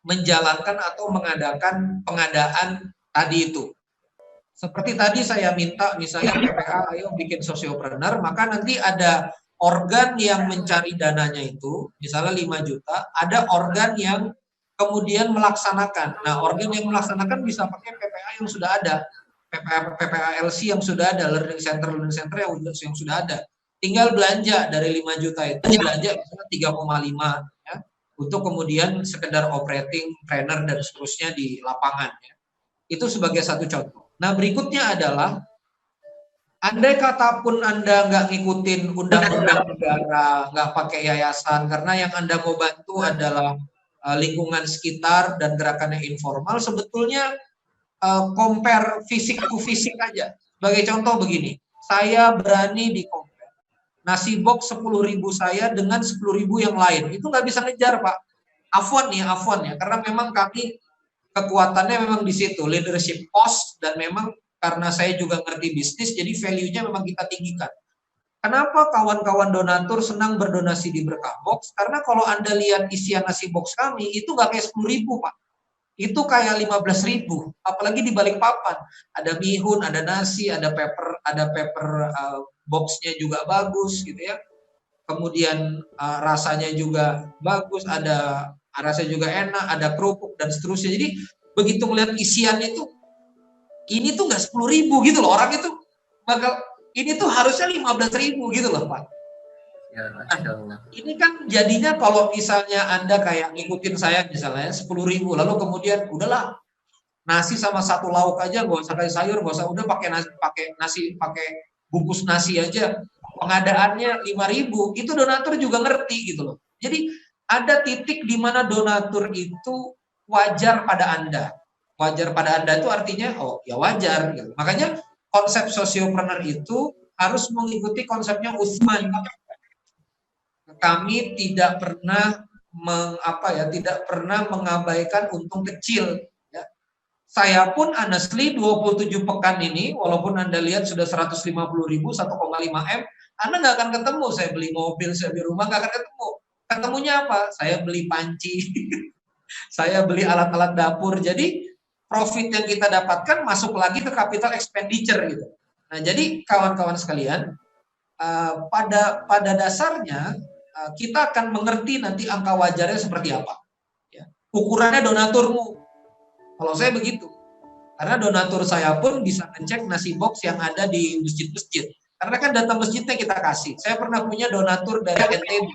menjalankan atau mengadakan pengadaan tadi itu. Seperti tadi saya minta misalnya PPA ayo bikin sosiopreneur, maka nanti ada organ yang mencari dananya itu, misalnya 5 juta, ada organ yang kemudian melaksanakan. Nah, organ yang melaksanakan bisa pakai PPA yang sudah ada, PPA LC yang sudah ada, learning center yang sudah ada. Tinggal belanja dari 5 juta itu, belanja misalnya 3,5 ya, untuk kemudian sekedar operating, trainer dan seterusnya di lapangan ya. Itu sebagai satu contoh. Nah, berikutnya adalah andai kata pun Anda nggak ngikutin undang-undang negara, nggak pakai yayasan, karena yang Anda mau bantu adalah lingkungan sekitar dan gerakannya informal, sebetulnya compare fisik to fisik aja. Sebagai contoh begini, saya berani di compare nasi box 10.000 saya dengan 10.000 yang lain. Itu nggak bisa ngejar, Pak. Afwan ya, karena memang kami kekuatannya memang di situ, leadership cost, dan memang karena saya juga ngerti bisnis, jadi value-nya memang kita tinggikan. Kenapa kawan-kawan donatur senang berdonasi di Berkah Box? Karena kalau Anda lihat isian nasi box kami, itu nggak kayak 10.000, Pak. Itu kayak 15.000, apalagi di Balikpapan. Ada mihun, ada nasi, ada pepper boxnya juga bagus, gitu ya. Kemudian rasanya juga bagus, ada rasanya juga enak, ada kerupuk dan seterusnya. Jadi begitu melihat isiannya itu, ini tuh nggak 10.000 gitu loh, orang itu bakal, ini tuh harusnya 15.000 gitu loh Pak. Ya, Masya Allah. Ini kan jadinya kalau misalnya Anda kayak ngikutin saya misalnya 10.000, lalu kemudian udahlah nasi sama satu lauk aja, nggak usah kasih sayur, nggak usah, udah pakai nasi, pakai bungkus nasi aja, pengadaannya 5.000, itu donatur juga ngerti gitu loh. Jadi ada titik di mana donatur itu wajar pada Anda. Wajar pada Anda itu artinya, oh ya wajar gitu. Makanya konsep sosiopreneur itu harus mengikuti konsepnya Utsman. Kami tidak pernah tidak pernah mengabaikan untung kecil. Ya. Saya pun honestly 27 pekan ini, walaupun Anda lihat sudah 150.000, 1,5 M, Anda nggak akan ketemu. Saya beli mobil, saya beli rumah, nggak akan ketemu. Ketemunya apa? Saya beli panci, saya beli alat-alat dapur. Jadi profit yang kita dapatkan masuk lagi ke capital expenditure gitu. Nah, jadi kawan-kawan sekalian, pada dasarnya kita akan mengerti nanti angka wajarnya seperti apa. Ya. Ukurannya donaturmu. Kalau saya begitu. Karena donatur saya pun bisa ngecek nasi box yang ada di masjid-masjid. Karena kan data masjidnya kita kasih. Saya pernah punya donatur dari NTB.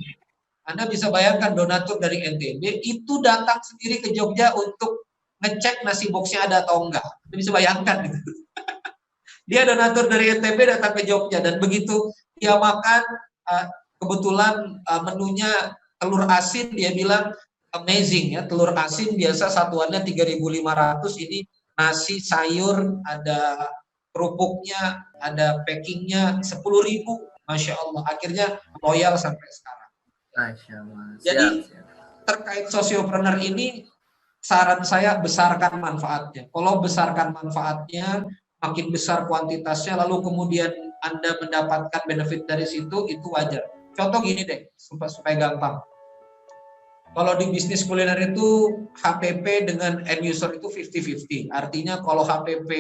Anda bisa bayangkan donatur dari NTB itu datang sendiri ke Jogja untuk ngecek nasi boxnya ada atau enggak. Anda bisa bayangkan. Gitu. Dia donatur dari NTB datang ke Jogja, dan begitu dia makan, kebetulan menunya telur asin, dia bilang amazing ya, telur asin biasa satuannya 3.500, ini nasi sayur, ada kerupuknya, ada packingnya 10.000, Masya Allah. Akhirnya loyal sampai sekarang. Masya Allah. Jadi terkait sosiopreneur ini, saran saya besarkan manfaatnya. Kalau besarkan manfaatnya, makin besar kuantitasnya, lalu kemudian Anda mendapatkan benefit dari situ, itu wajar. Contoh gini deh, supaya gampang. Kalau di bisnis kuliner itu HPP dengan end user itu 50-50. Artinya kalau HPP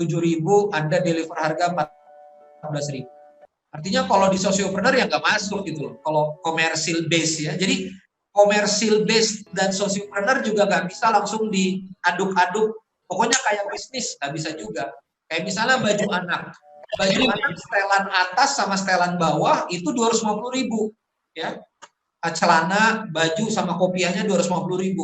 7.000, Anda deliver harga 14.000. Artinya kalau di sosiopreneur ya nggak masuk gitu loh. Kalau commercial base ya. Jadi commercial base dan sosiopreneur juga nggak bisa langsung diaduk-aduk. Pokoknya kayak bisnis nggak bisa juga. Kayak misalnya baju anak. Baju anak setelan atas sama setelan bawah itu 250.000 ya. Celana, baju sama kopiahnya 250.000.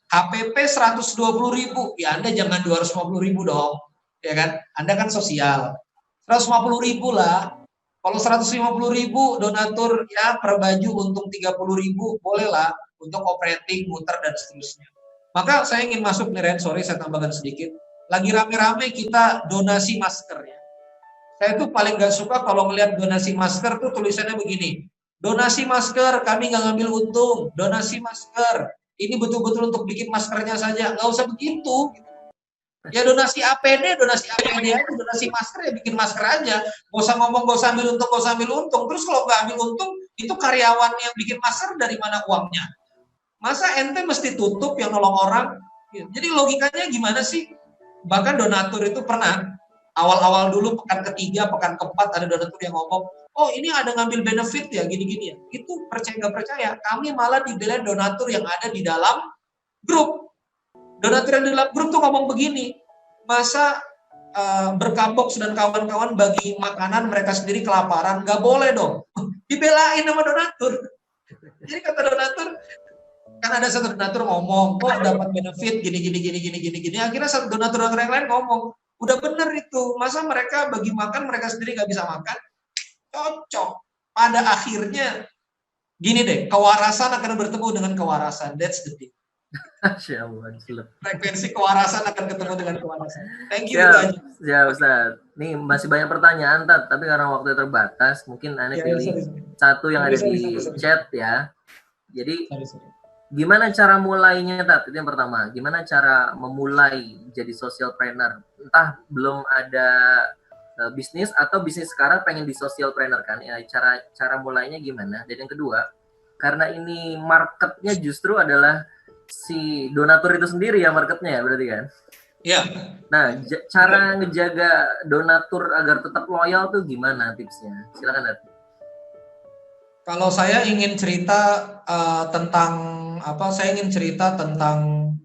HPP 120.000. Ya Anda jangan 250.000 dong. Ya kan? Anda kan sosial. 150.000 lah. Kalau 150.000 donatur ya per baju untung 30.000, bolehlah untuk operating, muter dan seterusnya. Maka saya ingin masuk nih Ren, sorry saya tambahkan sedikit. Lagi rame-rame kita donasi masker ya. Saya tuh paling gak suka kalau melihat donasi masker tuh tulisannya begini. Donasi masker, kami gak ngambil untung. Donasi masker, ini betul-betul untuk bikin maskernya saja. Gak usah begitu. Ya donasi APD aja, donasi masker ya bikin masker aja. Gak usah ngomong, gak usah ambil untung, gak usah ambil untung. Terus kalau gak ambil untung, itu karyawan yang bikin masker dari mana uangnya? Masa ente mesti tutup yang nolong orang? Jadi logikanya gimana sih? Bahkan donatur itu pernah, awal-awal dulu pekan ketiga, pekan keempat ada donatur yang ngomong, oh ini ada ngambil benefit ya, gini-gini ya. Itu percaya nggak percaya, kami malah dibela donatur yang ada di dalam grup. Donatur yang di dalam grup tuh ngomong begini, masa Berkabox dan kawan-kawan bagi makanan mereka sendiri kelaparan, nggak boleh dong. Dibelain sama donatur. Jadi kata donatur, kan ada satu donatur ngomong, oh dapat benefit gini. Akhirnya satu donatur yang lain ngomong, udah bener itu, masa mereka bagi makan mereka sendiri nggak bisa makan? Cocok. Pada akhirnya gini deh, kewarasan akan bertemu dengan kewarasan. That's the thing. Frekuensi kewarasan akan ketemu dengan kewarasan. Thank you. Ya Ustaz. Nih masih banyak pertanyaan Tat, tapi karena waktu terbatas, mungkin Anda pilih satu yang ada di chat ya. Jadi gimana cara mulainya Tat? Itu yang pertama. Gimana cara memulai jadi socialpreneur? Entah belum ada bisnis atau bisnis sekarang pengen di socialpreneur kan? Ya cara mulainya gimana? Dan yang kedua, karena ini marketnya justru adalah si donatur itu sendiri ya marketnya ya berarti kan? Iya. Nah, cara ngejaga donatur agar tetap loyal tuh gimana tipsnya? Silakan Dad. Kalau saya ingin cerita tentang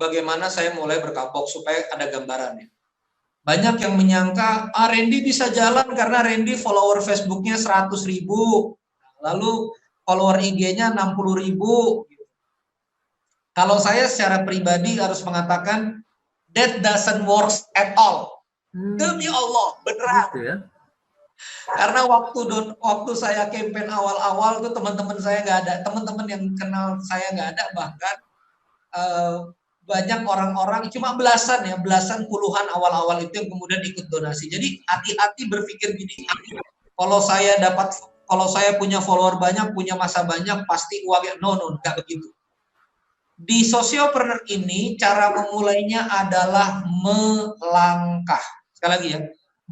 bagaimana saya mulai berkabok supaya ada gambarannya. Banyak yang menyangka, Randy bisa jalan karena Randy follower Facebooknya 100.000, lalu follower IG-nya 60.000. Kalau saya secara pribadi harus mengatakan, that doesn't work at all. Demi Allah, beneran. Gitu ya. Karena waktu saya campaign awal-awal tuh teman-teman saya nggak ada, teman-teman yang kenal saya nggak ada, bahkan banyak orang-orang, cuma belasan puluhan awal-awal itu yang kemudian ikut donasi. Jadi hati-hati berpikir gini, kalau saya punya follower banyak, punya masa banyak, pasti uangnya, no, nggak begitu. Di Sociopreneur ini cara memulainya adalah melangkah. Sekali lagi ya,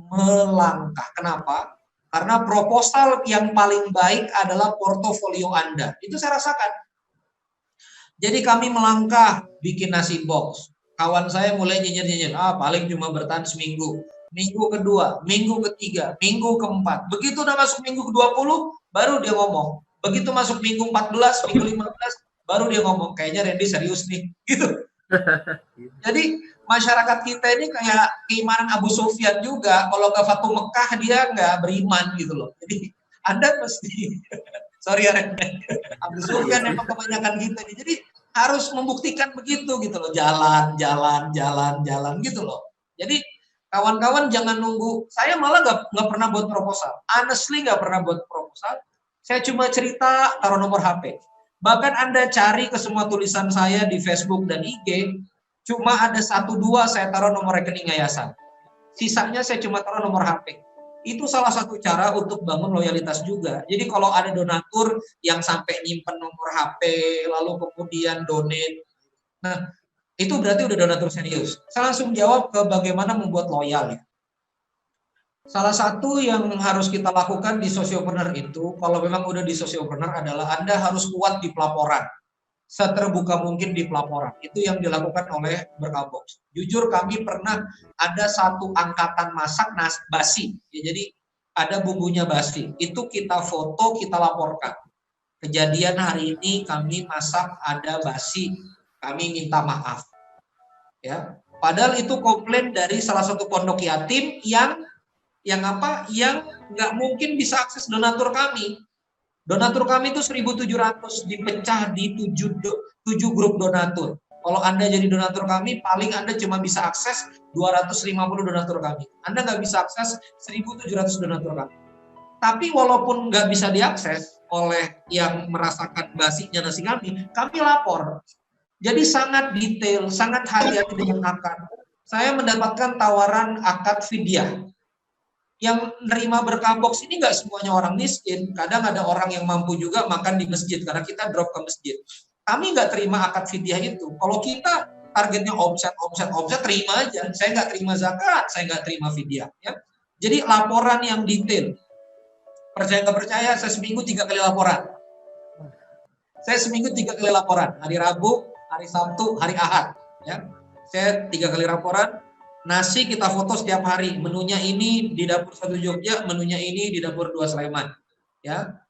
melangkah. Kenapa? Karena proposal yang paling baik adalah portofolio Anda. Itu saya rasakan. Jadi kami melangkah bikin nasi box. Kawan saya mulai nyinyir-nyinyir, paling cuma bertahan seminggu. Minggu kedua, minggu ketiga, minggu keempat. Begitu udah masuk minggu ke-20, baru dia ngomong. Begitu masuk minggu 14, minggu 15, baru dia ngomong, kayaknya Randy serius nih. Gitu. Jadi masyarakat kita ini kayak keimanan Abu Sufyan juga. Kalau ke Fatu Mekah dia nggak beriman gitu loh. Jadi Anda mesti, sorry ya Randy, Abu Sufyan memang kebanyakan kita nih. Jadi harus membuktikan begitu gitu loh. Jalan gitu loh. Jadi kawan-kawan jangan nunggu. Saya malah nggak pernah buat proposal. Honestly nggak pernah buat proposal. Saya cuma cerita, taruh nomor HP. Bahkan Anda cari ke semua tulisan saya di Facebook dan IG, cuma ada 1-2 saya taruh nomor rekening yayasan. Sisanya saya cuma taruh nomor HP. Itu salah satu cara untuk bangun loyalitas juga. Jadi kalau ada donatur yang sampai nyimpen nomor HP, lalu kemudian donate, nah itu berarti udah donatur serius. Saya langsung jawab ke bagaimana membuat loyal ya. Salah satu yang harus kita lakukan di Sociopreneur itu, kalau memang udah di Sociopreneur adalah Anda harus kuat di pelaporan. Seterbuka mungkin di pelaporan. Itu yang dilakukan oleh Berkabox. Jujur kami pernah ada satu angkatan masak basi. Ya, jadi ada bumbunya basi. Itu kita foto, kita laporkan. Kejadian hari ini kami masak ada basi. Kami minta maaf. Ya, padahal itu komplain dari salah satu pondok yatim yang nggak mungkin bisa akses donatur kami. Donatur kami itu 1.700 dipecah di 7 grup donatur. Kalau Anda jadi donatur kami, paling Anda cuma bisa akses 250 donatur kami. Anda nggak bisa akses 1.700 donatur kami. Tapi walaupun nggak bisa diakses oleh yang merasakan basinya nasi kami lapor. Jadi sangat detail, sangat hati-hati dengan akad. Saya mendapatkan tawaran akad fidyah. Yang nerima Berkabox ini nggak semuanya orang miskin. Kadang ada orang yang mampu juga makan di masjid karena kita drop ke masjid. Kami nggak terima akad fidyah itu. Kalau kita targetnya omset, terima aja. Saya nggak terima zakat, saya nggak terima fidyah. Ya. Jadi laporan yang detail. Percaya nggak percaya, saya seminggu 3 kali laporan. Hari Rabu, hari Sabtu, hari Ahad. Ya. Saya 3 kali laporan. Nasi kita foto setiap hari, menunya ini di dapur 1 Jogja, menunya ini di dapur 2 Sleman. Ya.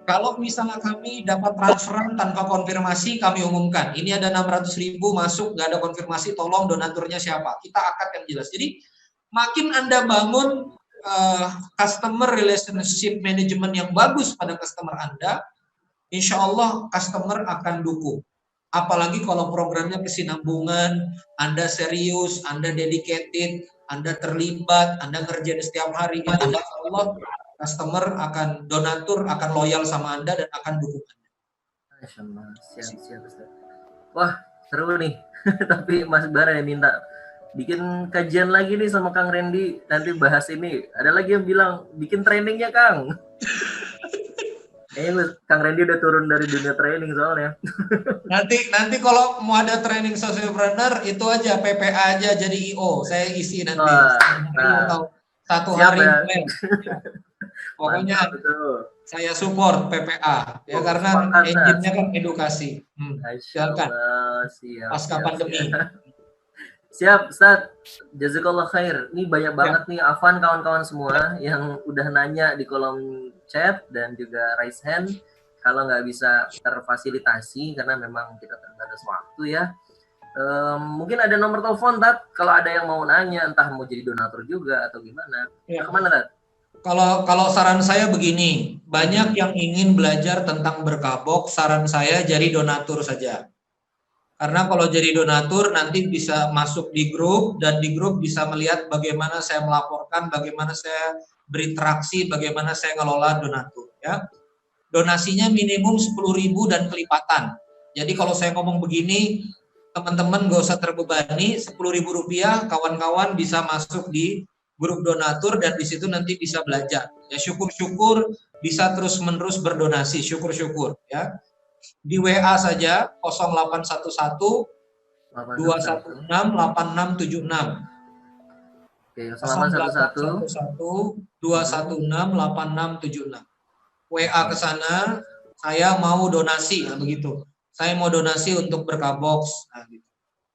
Kalau misalnya kami dapat transferan tanpa konfirmasi, kami umumkan. Ini ada 600.000 masuk, nggak ada konfirmasi, tolong donaturnya siapa. Kita akad yang jelas. Jadi makin Anda bangun customer relationship management yang bagus pada customer Anda, insya Allah customer akan dukung. Apalagi kalau programnya kesinambungan, Anda serius, Anda dedicated, Anda terlibat, Anda ngerjain setiap hari, insya Allah customer akan, donatur akan loyal sama Anda dan akan dukung Anda. Masya Allah, siap. Wah, seru nih. Tapi Mas Bara yang minta bikin kajian lagi nih sama Kang Randy, nanti bahas ini. Ada lagi yang bilang, bikin trainingnya Kang. Kang Randy udah turun dari dunia training soalnya. Nanti kalau mau ada training Sociopreneur itu aja PPA aja jadi IO, saya isi nanti. Satu hari ya. Pokoknya saya support PPA ya karena engine-nya kan edukasi. Silakan. Pasca pandemi. Siap, Ustaz. Jazakallah khair. Ini banyak banget nih Afan kawan-kawan semua yang udah nanya di kolom chat dan juga raise hand. Kalau nggak bisa terfasilitasi karena memang kita terbatas waktu ya. Mungkin ada nomor telepon, Tat, kalau ada yang mau nanya, entah mau jadi donatur juga atau gimana. Ya. Kemana, Tat? Kalau saran saya begini, banyak yang ingin belajar tentang berkah box, saran saya jadi donatur saja. Karena kalau jadi donatur nanti bisa masuk di grup, dan di grup bisa melihat bagaimana saya melaporkan, bagaimana saya berinteraksi, bagaimana saya ngelola donatur. Ya. Donasinya minimum 10.000 dan kelipatan. Jadi kalau saya ngomong begini, teman-teman gak usah terbebani, 10.000 rupiah, kawan-kawan bisa masuk di grup donatur dan di situ nanti bisa belajar. Ya syukur-syukur bisa terus-menerus berdonasi, syukur-syukur ya. Di WA saja 0811 216 8676. Oke, 0811 216 8676. WA ke sana, saya mau donasi, nah begitu. Saya mau donasi untuk berkah box. Nah, gitu.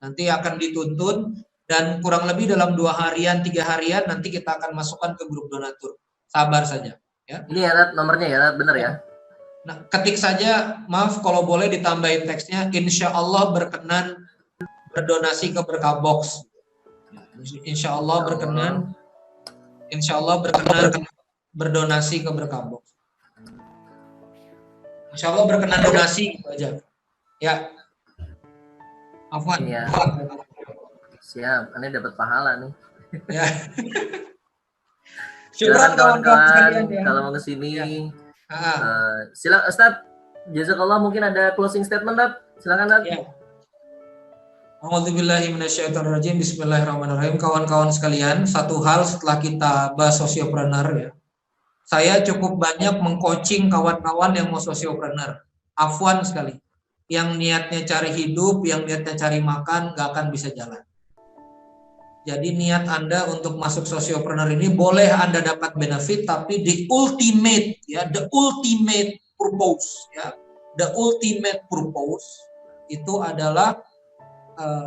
Nanti akan dituntun dan kurang lebih dalam 2 harian, 3 harian nanti kita akan masukkan ke grup donatur. Sabar saja. Ya. Ini ya, Tat, nomornya ya, Tat, bener ya? Nah, ketik saja, maaf kalau boleh ditambahin teksnya, insya Allah berkenan berdonasi ke berkah box. Insya Allah berkenan berdonasi ke berkah box. Insya Allah berkenan donasi, gitu aja. Ya. Afwan. Iya. Siap, ini dapat pahala nih. Ya. Silakan kawan-kawan ya. kalau mau kesini. Ya. Silakan Ustaz. Jazakallah, mungkin ada closing statement, Tat. Silakan, Tat. Ya. A'udzubillahi minasyaitonirrajim. Bismillahirrahmanirrahim. Kawan-kawan sekalian, satu hal setelah kita bahas sosiopreneur ya. Saya cukup banyak mengcoaching kawan-kawan yang mau sosiopreneur. Afwan sekali. Yang niatnya cari hidup, yang niatnya cari makan, gak akan bisa jalan. Jadi niat Anda untuk masuk sosiopreneur ini boleh Anda dapat benefit, tapi the ultimate purpose itu adalah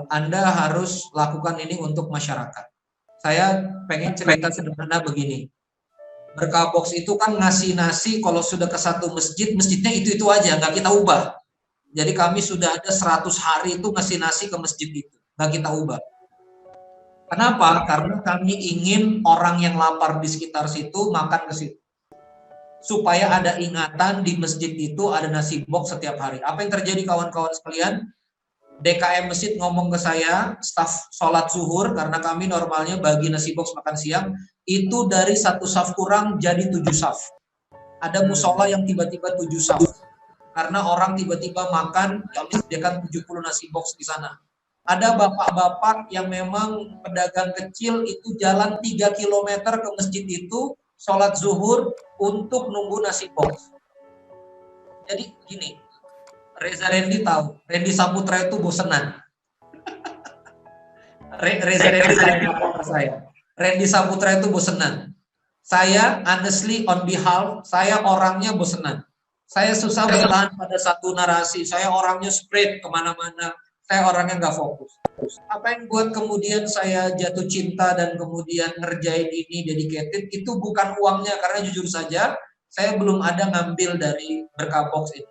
Anda harus lakukan ini untuk masyarakat. Saya pengen cerita sederhana begini. Berkah box itu kan ngasih nasi, kalau sudah ke satu masjid, masjidnya itu aja, nggak kita ubah. Jadi kami sudah ada 100 hari itu ngasih nasi ke masjid itu, nggak kita ubah. Kenapa? Karena kami ingin orang yang lapar di sekitar situ makan ke situ. Supaya ada ingatan di masjid itu ada nasi box setiap hari. Apa yang terjadi kawan-kawan sekalian? DKM masjid ngomong ke saya, staf sholat zuhur, karena kami normalnya bagi nasi box makan siang, itu dari 1 saf kurang jadi 7 saf. Ada musola yang tiba-tiba 7 saf. Karena orang tiba-tiba makan, kami sediakan 70 nasi box di sana. Ada bapak-bapak yang memang pedagang kecil itu jalan 3 km ke masjid itu, sholat zuhur untuk nunggu nasi box. Jadi gini, Reza Randy tahu, Randy Saputra itu bosenan. Reza Randy saya. Randy Saputra itu bosenan. Saya honestly on behalf, saya orangnya bosenan. Saya susah bertahan pada satu narasi. Saya orangnya spread kemana-mana. Saya orangnya nggak fokus. Apa yang buat kemudian saya jatuh cinta dan kemudian ngerjain ini dedicated, itu bukan uangnya. Karena jujur saja, saya belum ada ngambil dari berkah box ini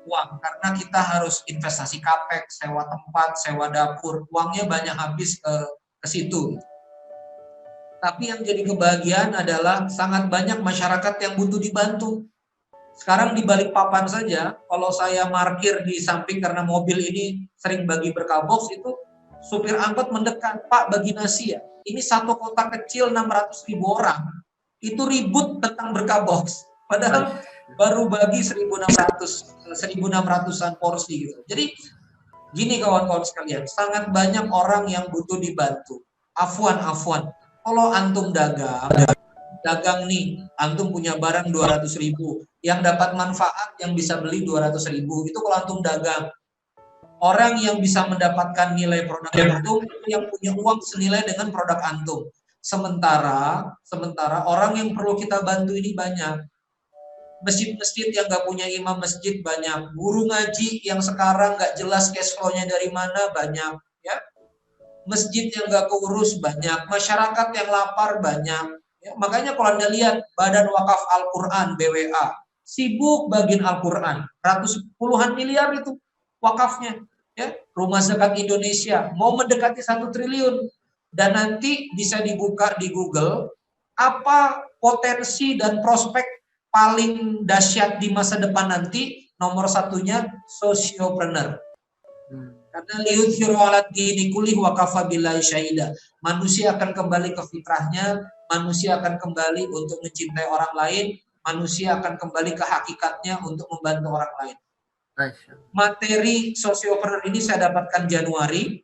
uang. Karena kita harus investasi capex, sewa tempat, sewa dapur. Uangnya banyak habis ke situ. Tapi yang jadi kebahagiaan adalah sangat banyak masyarakat yang butuh dibantu. Sekarang di Balikpapan saja, kalau saya parkir di samping karena mobil ini sering bagi berkah box, itu supir angkot mendekat, Pak bagi nasi ya. Ini satu kota kecil 600.000 orang, itu ribut tentang berkah box. Padahal baru bagi 1.600-an porsi gitu. Jadi gini kawan-kawan sekalian, sangat banyak orang yang butuh dibantu. Afwan. Kalau antum dagang nih, antum punya barang 200.000, yang dapat manfaat yang bisa beli 200.000, itu kalau antum dagang. Orang yang bisa mendapatkan nilai produk antum, yang punya uang senilai dengan produk antum. Sementara orang yang perlu kita bantu ini banyak. Masjid-masjid yang nggak punya imam masjid banyak. Guru ngaji yang sekarang nggak jelas cash flow-nya dari mana banyak. Ya. Masjid yang nggak keurus banyak. Masyarakat yang lapar banyak. Ya, makanya kalau Anda lihat Badan Wakaf Al-Quran BWA sibuk bagiin Al-Quran, puluhan miliar itu wakafnya. ya, Rumah Zakat Indonesia mau mendekati 1 triliun, dan nanti bisa dibuka di Google apa potensi dan prospek paling dahsyat di masa depan nanti. Nomor satunya sociopreneur. Karena liyudhiru ala dini kulli wa kafa billahi syahida. Manusia akan kembali ke fitrahnya, manusia akan kembali untuk mencintai orang lain, manusia akan kembali ke hakikatnya untuk membantu orang lain. Materi sociopreneur ini saya dapatkan Januari,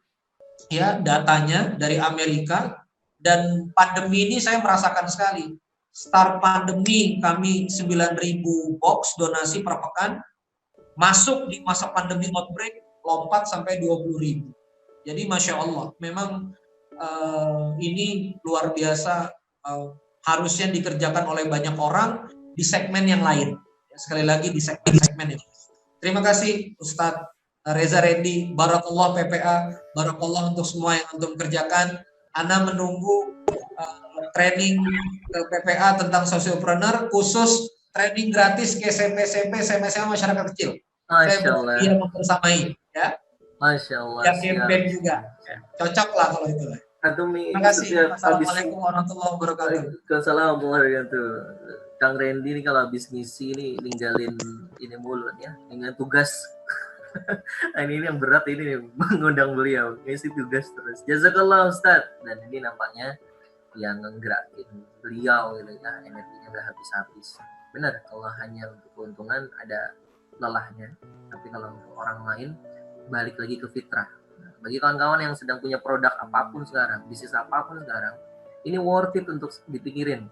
ya, datanya dari Amerika, dan pandemi ini saya merasakan sekali. Start pandemi kami 9.000 box donasi per pekan, masuk di masa pandemi outbreak lompat sampai 20.000. Jadi Masya Allah, memang ini luar biasa, harusnya dikerjakan oleh banyak orang di segmen yang lain. Sekali lagi di segmen yang lain. Terima kasih Ustadz Reza Randy, Barakallah PPA, Barakallah untuk semua yang antum kerjakan. Ana menunggu training ke PPA tentang sociopreneur, khusus training gratis ke SMP, SMA masyarakat kecil. Saya bersedia membersamai, ya. Masya Allah. Ya, campaign juga. Cocok lah kalau itu. Terima kasih. Assalamualaikum warahmatullahi wabarakatuh. Waalaikumsalam warahmatullahi wabarakatuh. Kang Randy ini kalau habis ngisi ini ninggalin ini mulu ya, ninggalin tugas. ini yang berat ini mengundang beliau ngisi tugas terus. Jazakallah Ustaz. Dan ini nampaknya yang ngeggerakin beliau gitu ya, energinya nggak habis-habis. Benar, kalau hanya untuk keuntungan ada lelahnya, tapi kalau untuk orang lain balik lagi ke fitrah. Nah, bagi kawan-kawan yang sedang punya produk apapun sekarang, bisnis apapun sekarang, ini worth it untuk dipikirin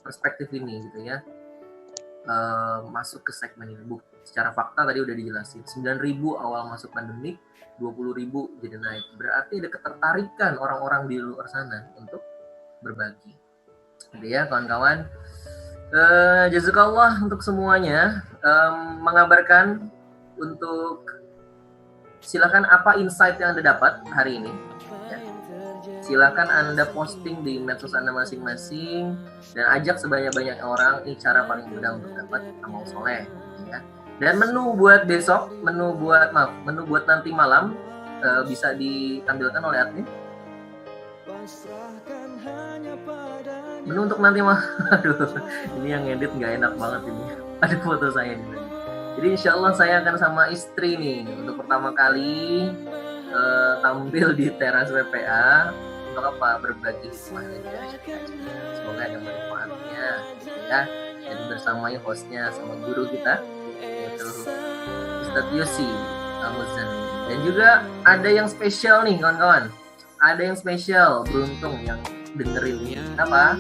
perspektif ini gitu ya. Masuk ke segmen ini. Secara fakta tadi udah dijelasin, 9.000 awal masuk pandemi, 20.000 jadi naik. Berarti ada ketertarikan orang-orang di luar sana untuk berbagi. Gitu ya kawan-kawan. Jazakallah untuk semuanya. Mengabarkan untuk silakan apa insight yang Anda dapat hari ini. Ya. Silakan Anda posting di medsos Anda masing-masing dan ajak sebanyak-banyak orang. Ini cara paling mudah untuk dapat amal soleh. Ya. Dan menu buat besok, menu buat nanti malam bisa ditampilkan oleh admin. Menu untuk nanti aduh, ini yang edit nggak enak banget ini. Ada foto saya di sini. Jadi insya Allah saya akan sama istri nih untuk pertama kali tampil di teras PPA untuk apa, berbagi hikmah dan semoga ada manfaatnya ya. Jadi bersamai hostnya sama guru kita yaitu Ustadz Yosi Al-Muzani. Dan juga ada yang spesial nih kawan-kawan. Ada yang spesial, beruntung yang dengerin ini. Apa?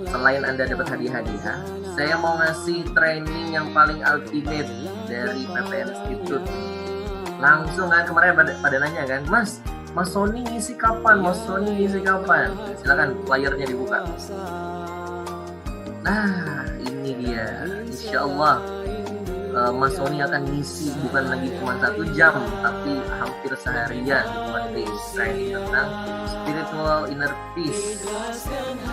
Selain Anda dapat hadiah-hadiah, saya mau ngasih training yang paling ultimate dari PPN Institute. Langsung kan kemarin pada nanya kan, Mas Sony ngisi kapan? Silakan flyernya dibuka. Nah, ini dia. Insya Allah Mas Sony akan ngisi bukan lagi cuma 1 jam, tapi hampir seharian di training tentang spiritual inner peace.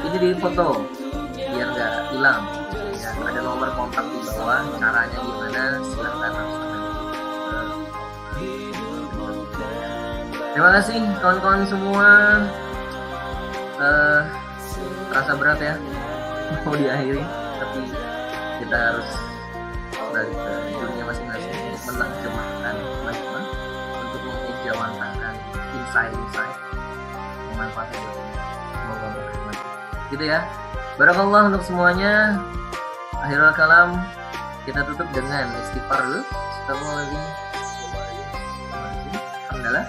Ini di foto biar nggak hilang. Ya, ada nomor kontak di bawah. Caranya gimana? Silakan langsung. Terima kasih kawan-kawan semua. Terasa berat ya mau diakhiri, tapi kita harus balik ke dunia masing-masing untuk menerjemahkan makna, untuk mengejawantahkan insight memanfaatkan semoga berkhidmat gitu ya. Barakallah untuk semuanya. Akhirul kalam, kita tutup dengan istighfar dulu. Astagfirullahaladzim. Alhamdulillah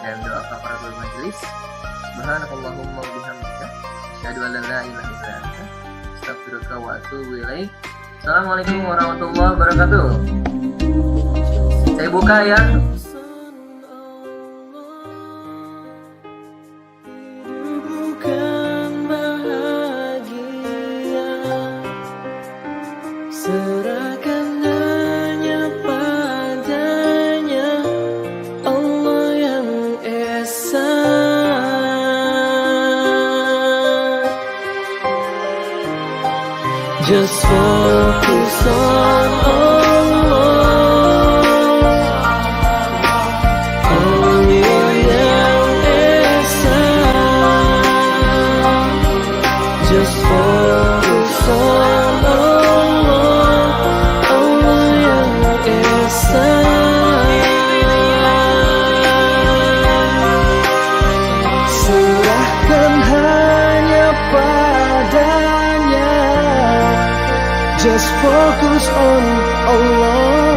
dan doa kafaratul majelis. Subhanakallahumma wa bihamdika asyhadu an la ilaha illa anta astaghfiruka wa atubu ilaik. Assalamualaikum warahmatullahi wabarakatuh. Saya buka ya. Just focus on Allah. Just focus on Allah.